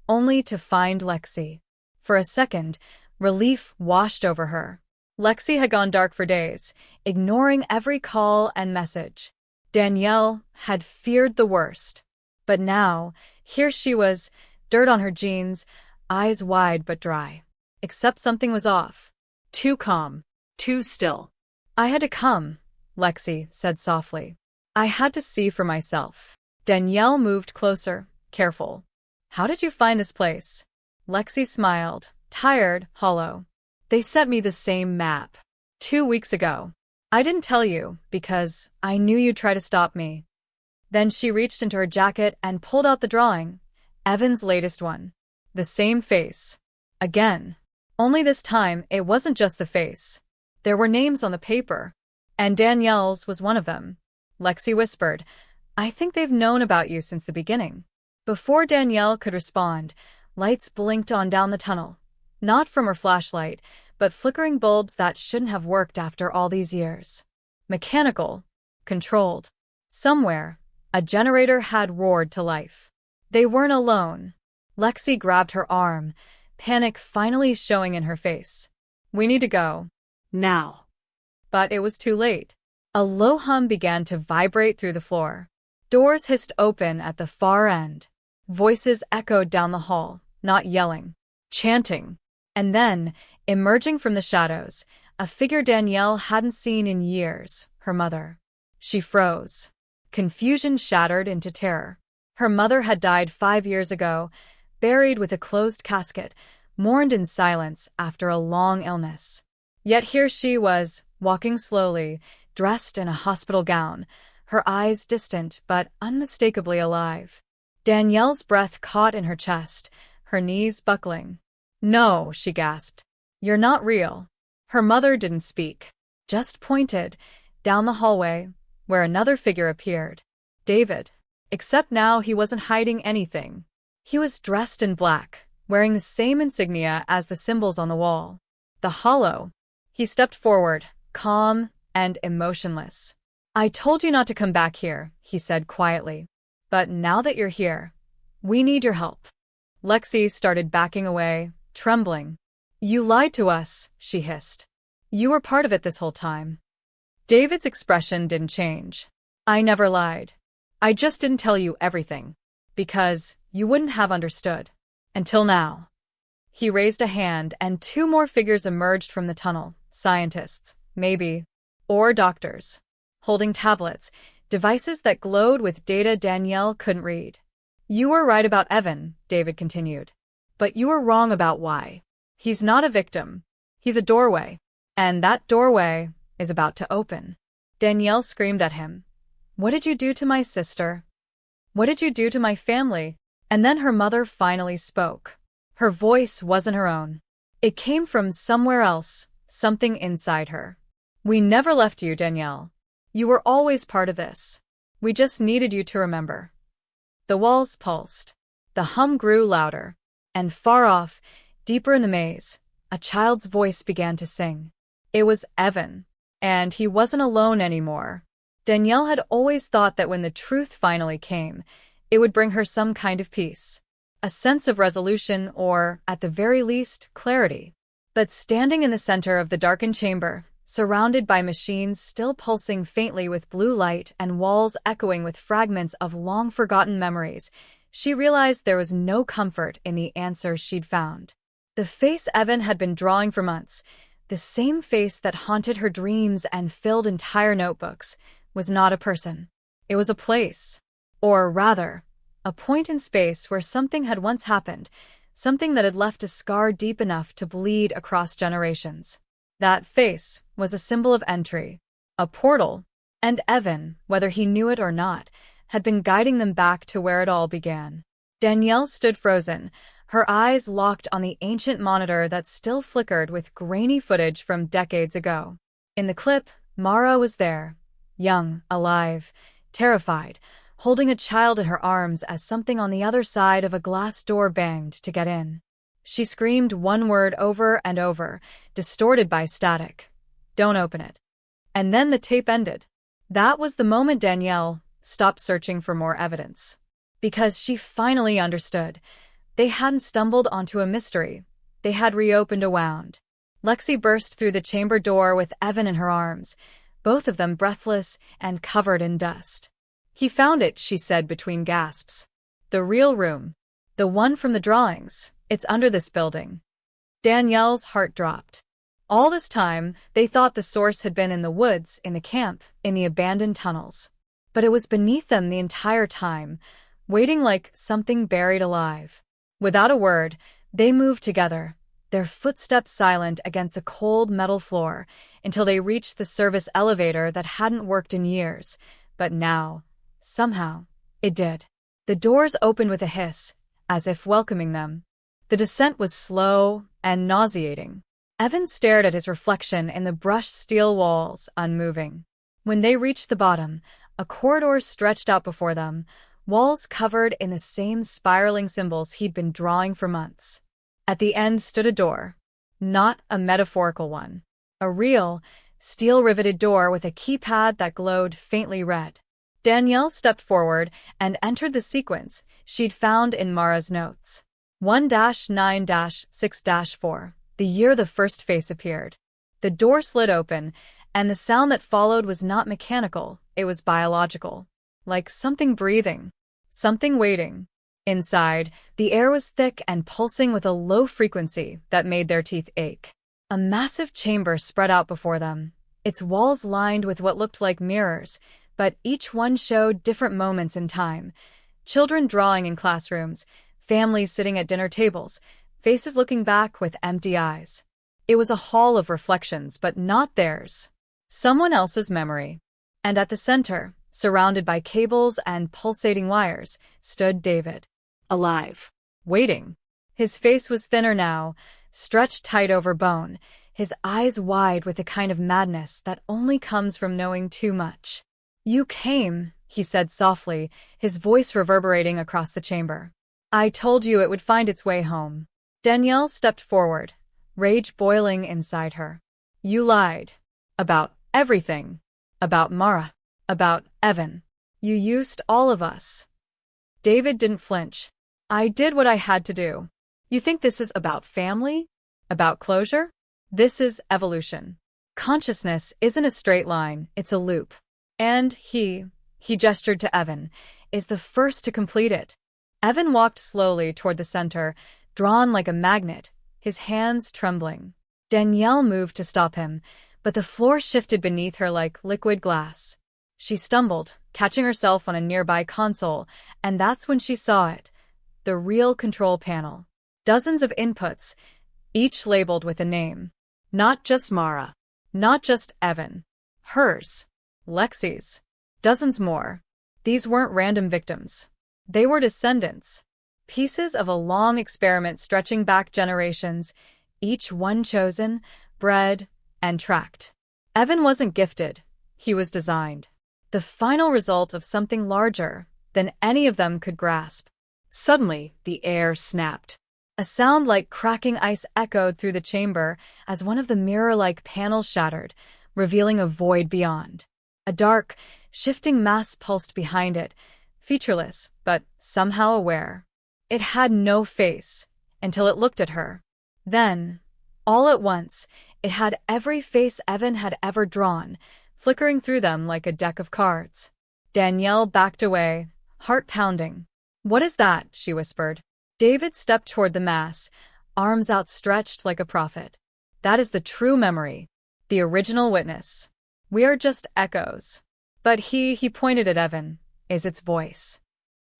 only to find Lexi. For a second, relief washed over her. Lexi had gone dark for days, ignoring every call and message. Danielle had feared the worst. But now, here she was, dirt on her jeans, eyes wide but dry. Except something was off. Too calm. Too still. I had to come, Lexi said softly. I had to see for myself. Danielle moved closer, careful. How did you find this place? Lexi smiled, tired, hollow. They sent me the same map. 2 weeks ago. I didn't tell you, because I knew you'd try to stop me. Then she reached into her jacket and pulled out the drawing. Evan's latest one. The same face. Again. Only this time, it wasn't just the face. There were names on the paper. And Danielle's was one of them. Lexi whispered, I think they've known about you since the beginning. Before Danielle could respond, lights blinked on down the tunnel. Not from her flashlight, but flickering bulbs that shouldn't have worked after all these years. Mechanical. Controlled. Somewhere, a generator had roared to life. They weren't alone. Lexi grabbed her arm, panic finally showing in her face. We need to go. Now. But it was too late. A low hum began to vibrate through the floor. Doors hissed open at the far end. Voices echoed down the hall, not yelling, chanting. And then, emerging from the shadows, a figure Danielle hadn't seen in years, her mother. She froze. Confusion shattered into terror. Her mother had died 5 years ago, buried with a closed casket, mourned in silence after a long illness. Yet here she was, walking slowly, dressed in a hospital gown, her eyes distant but unmistakably alive. Danielle's breath caught in her chest, her knees buckling. No, she gasped. You're not real. Her mother didn't speak, just pointed, down the hallway, where another figure appeared. David. Except now he wasn't hiding anything. He was dressed in black, wearing the same insignia as the symbols on the wall. The hollow. He stepped forward, calm and emotionless. I told you not to come back here, he said quietly. But now that you're here, we need your help. Lexi started backing away, trembling. You lied to us, she hissed. You were part of it this whole time. David's expression didn't change. I never lied. I just didn't tell you everything. Because you wouldn't have understood. Until now. He raised a hand and 2 more figures emerged from the tunnel. Scientists, maybe. Or doctors. Holding tablets, devices that glowed with data Danielle couldn't read. You were right about Evan, David continued. But you were wrong about why. He's not a victim. He's a doorway. And that doorway is about to open. Danielle screamed at him. What did you do to my sister? What did you do to my family? And then her mother finally spoke. Her voice wasn't her own. It came from somewhere else, something inside her. We never left you, Danielle. You were always part of this. We just needed you to remember. The walls pulsed. The hum grew louder. And far off, deeper in the maze, a child's voice began to sing. It was Evan. And he wasn't alone anymore. Danielle had always thought that when the truth finally came, it would bring her some kind of peace. A sense of resolution or, at the very least, clarity. But standing in the center of the darkened chamber, surrounded by machines still pulsing faintly with blue light and walls echoing with fragments of long-forgotten memories, she realized there was no comfort in the answer she'd found. The face Evan had been drawing for months, the same face that haunted her dreams and filled entire notebooks, was not a person. It was a place. Or rather, a point in space where something had once happened, something that had left a scar deep enough to bleed across generations. That face was a symbol of entry, a portal, and Evan, whether he knew it or not, had been guiding them back to where it all began. Danielle stood frozen, her eyes locked on the ancient monitor that still flickered with grainy footage from decades ago. In the clip, Mara was there, young, alive, terrified, holding a child in her arms as something on the other side of a glass door banged to get in. She screamed one word over and over, distorted by static. "Don't open it." And then the tape ended. That was the moment Danielle stopped searching for more evidence. Because she finally understood. They hadn't stumbled onto a mystery. They had reopened a wound. Lexi burst through the chamber door with Evan in her arms, both of them breathless and covered in dust. "He found it," she said between gasps. "The real room. The one from the drawings. It's under this building." Danielle's heart dropped. All this time, they thought the source had been in the woods, in the camp, in the abandoned tunnels. But it was beneath them the entire time, waiting like something buried alive. Without a word, they moved together, their footsteps silent against the cold metal floor, until they reached the service elevator that hadn't worked in years. But now, somehow, it did. The doors opened with a hiss, as if welcoming them. The descent was slow and nauseating. Evan stared at his reflection in the brushed steel walls, unmoving. When they reached the bottom, a corridor stretched out before them, walls covered in the same spiraling symbols he'd been drawing for months. At the end stood a door. Not a metaphorical one. A real, steel-riveted door with a keypad that glowed faintly red. Danielle stepped forward and entered the sequence she'd found in Mara's notes. 1-9-6-4, the year the first face appeared. The door slid open, and the sound that followed was not mechanical, it was biological. Like something breathing, something waiting. Inside, the air was thick and pulsing with a low frequency that made their teeth ache. A massive chamber spread out before them, its walls lined with what looked like mirrors, but each one showed different moments in time. Children drawing in classrooms, families sitting at dinner tables, faces looking back with empty eyes. It was a hall of reflections, but not theirs. Someone else's memory. And at the center, surrounded by cables and pulsating wires, stood David. Alive. Waiting. His face was thinner now, stretched tight over bone, his eyes wide with the kind of madness that only comes from knowing too much. "You came," he said softly, his voice reverberating across the chamber. "I told you it would find its way home." Danielle stepped forward, rage boiling inside her. "You lied. About everything. About Mara. About Evan. You used all of us." David didn't flinch. "I did what I had to do. You think this is about family? About closure? This is evolution. Consciousness isn't a straight line, it's a loop. And he gestured to Evan, is the first to complete it." Evan walked slowly toward the center, drawn like a magnet, his hands trembling. Danielle moved to stop him, but the floor shifted beneath her like liquid glass. She stumbled, catching herself on a nearby console, and that's when she saw it. The real control panel. Dozens of inputs, each labeled with a name. Not just Mara. Not just Evan. Hers. Lexi's. Dozens more. These weren't random victims. They were descendants. Pieces of a long experiment stretching back generations, each one chosen, bred, and tracked. Evan wasn't gifted. He was designed. The final result of something larger than any of them could grasp. Suddenly, the air snapped. A sound like cracking ice echoed through the chamber as one of the mirror-like panels shattered, revealing a void beyond. A dark, shifting mass pulsed behind it, featureless, but somehow aware. It had no face, until it looked at her. Then, all at once, it had every face Evan had ever drawn, flickering through them like a deck of cards. Danielle backed away, heart pounding. "What is that?" she whispered. David stepped toward the mass, arms outstretched like a prophet. "That is the true memory, the original witness. We are just echoes." But he pointed at Evan, is its voice.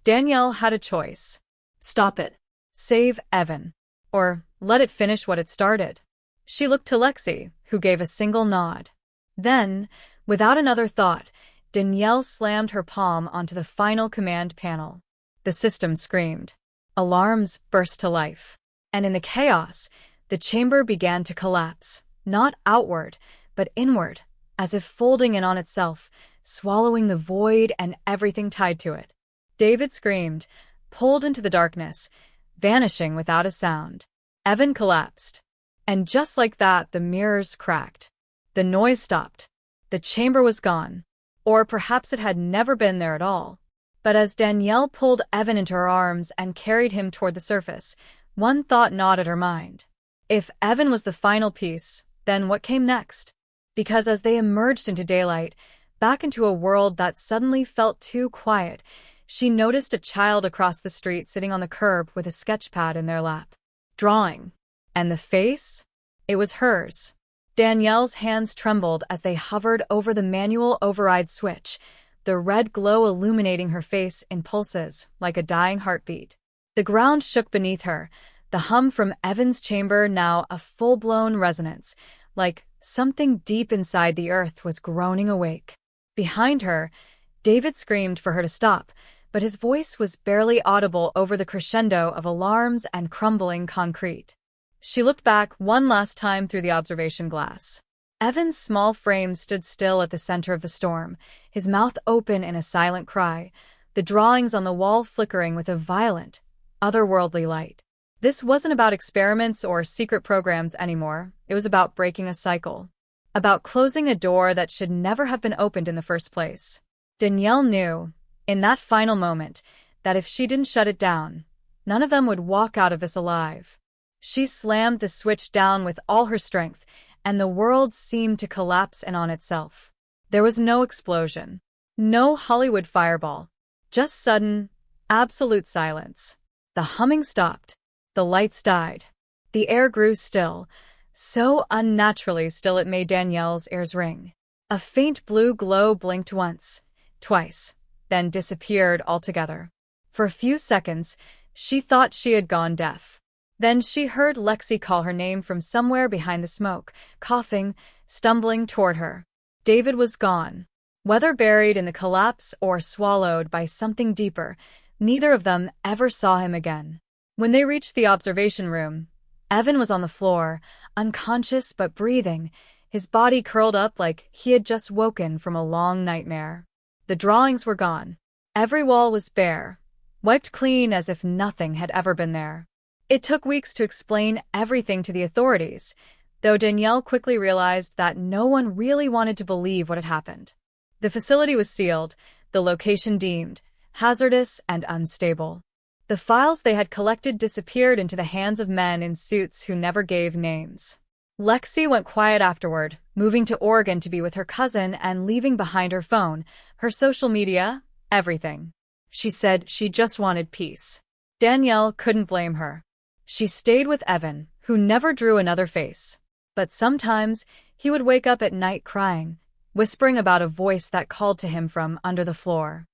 Danielle had a choice. Stop it. Save Evan. Or let it finish what it started. She looked to Lexi, who gave a single nod. Then, without another thought, Danielle slammed her palm onto the final command panel. The system screamed. Alarms burst to life. And in the chaos, the chamber began to collapse, not outward, but inward, as if folding in on itself, swallowing the void and everything tied to it. David screamed, pulled into the darkness, vanishing without a sound. Evan collapsed. And just like that, the mirrors cracked. The noise stopped. The chamber was gone. Or perhaps it had never been there at all. But as Danielle pulled Evan into her arms and carried him toward the surface, one thought gnawed at her mind. If Evan was the final piece, then what came next? Because as they emerged into daylight, back into a world that suddenly felt too quiet, she noticed a child across the street sitting on the curb with a sketchpad in their lap. Drawing. And the face? It was hers. Danielle's hands trembled as they hovered over the manual override switch, the red glow illuminating her face in pulses like a dying heartbeat. The ground shook beneath her, the hum from Evan's chamber now a full-blown resonance, like something deep inside the earth was groaning awake. Behind her, David screamed for her to stop, but his voice was barely audible over the crescendo of alarms and crumbling concrete. She looked back one last time through the observation glass. Evan's small frame stood still at the center of the storm, his mouth open in a silent cry, the drawings on the wall flickering with a violent, otherworldly light. This wasn't about experiments or secret programs anymore. It was about breaking a cycle. About closing a door that should never have been opened in the first place. Danielle knew, in that final moment, that if she didn't shut it down, none of them would walk out of this alive. She slammed the switch down with all her strength, and the world seemed to collapse in on itself. There was no explosion. No Hollywood fireball. Just sudden, absolute silence. The humming stopped. The lights died. The air grew still, so unnaturally still it made Danielle's ears ring. A faint blue glow blinked once, twice, then disappeared altogether. For a few seconds, she thought she had gone deaf. Then she heard Lexi call her name from somewhere behind the smoke, coughing, stumbling toward her. David was gone. Whether buried in the collapse or swallowed by something deeper, neither of them ever saw him again. When they reached the observation room, Evan was on the floor, unconscious but breathing, his body curled up like he had just woken from a long nightmare. The drawings were gone. Every wall was bare, wiped clean as if nothing had ever been there. It took weeks to explain everything to the authorities, though Danielle quickly realized that no one really wanted to believe what had happened. The facility was sealed, the location deemed hazardous and unstable. The files they had collected disappeared into the hands of men in suits who never gave names. Lexi went quiet afterward, moving to Oregon to be with her cousin and leaving behind her phone, her social media, everything. She said she just wanted peace. Danielle couldn't blame her. She stayed with Evan, who never drew another face. But sometimes he would wake up at night crying, whispering about a voice that called to him from under the floor.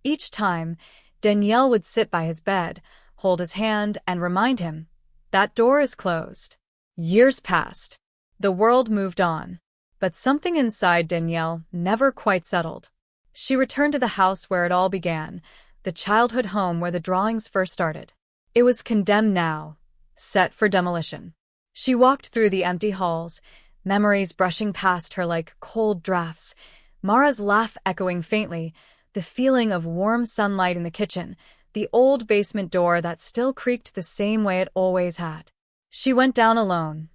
Each time, Danielle would sit by his bed, hold his hand, and remind him, that door is closed. Years passed. The world moved on. But something inside Danielle never quite settled. She returned to the house where it all began, the childhood home where the drawings first started. It was condemned now, set for demolition. She walked through the empty halls, memories brushing past her like cold drafts, Mara's laugh echoing faintly, the feeling of warm sunlight in the kitchen, the old basement door that still creaked the same way it always had. She went down alone,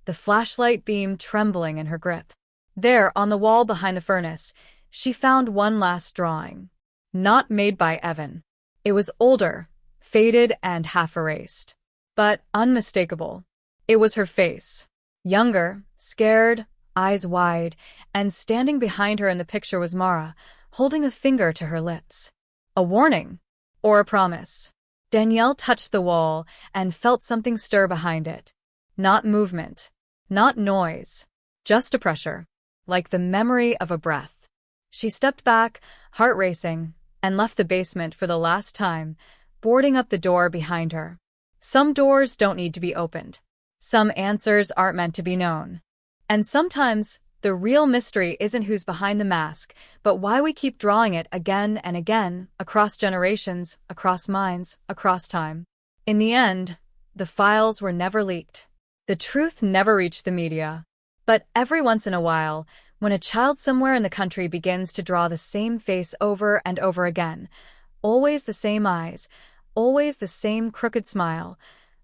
the flashlight beam trembling in her grip. There, on the wall behind the furnace, she found one last drawing. Not made by Evan. It was older, faded and half-erased. But unmistakable. It was her face. Younger, scared, eyes wide, and standing behind her in the picture was Mara, holding a finger to her lips. A warning. Or a promise. Danielle touched the wall and felt something stir behind it. Not movement. Not noise. Just a pressure. Like the memory of a breath. She stepped back, heart racing, and left the basement for the last time, boarding up the door behind her. Some doors don't need to be opened. Some answers aren't meant to be known. And sometimes, The real mystery isn't who's behind the mask, but why we keep drawing it again and again, across generations, across minds, across time. In the end, the files were never leaked. The truth never reached the media. But every once in a while, when a child somewhere in the country begins to draw the same face over and over again, always the same eyes, always the same crooked smile,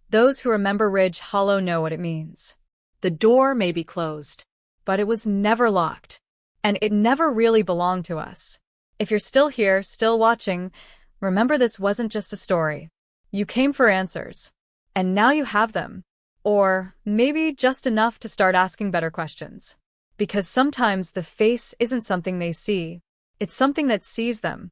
those who remember Ridge Hollow know what it means. The door may be closed, But it was never locked, and it never really belonged to us. If you're still here, still watching, remember this wasn't just a story. You came for answers, and now you have them. Or maybe just enough to start asking better questions. Because sometimes the face isn't something they see, it's something that sees them.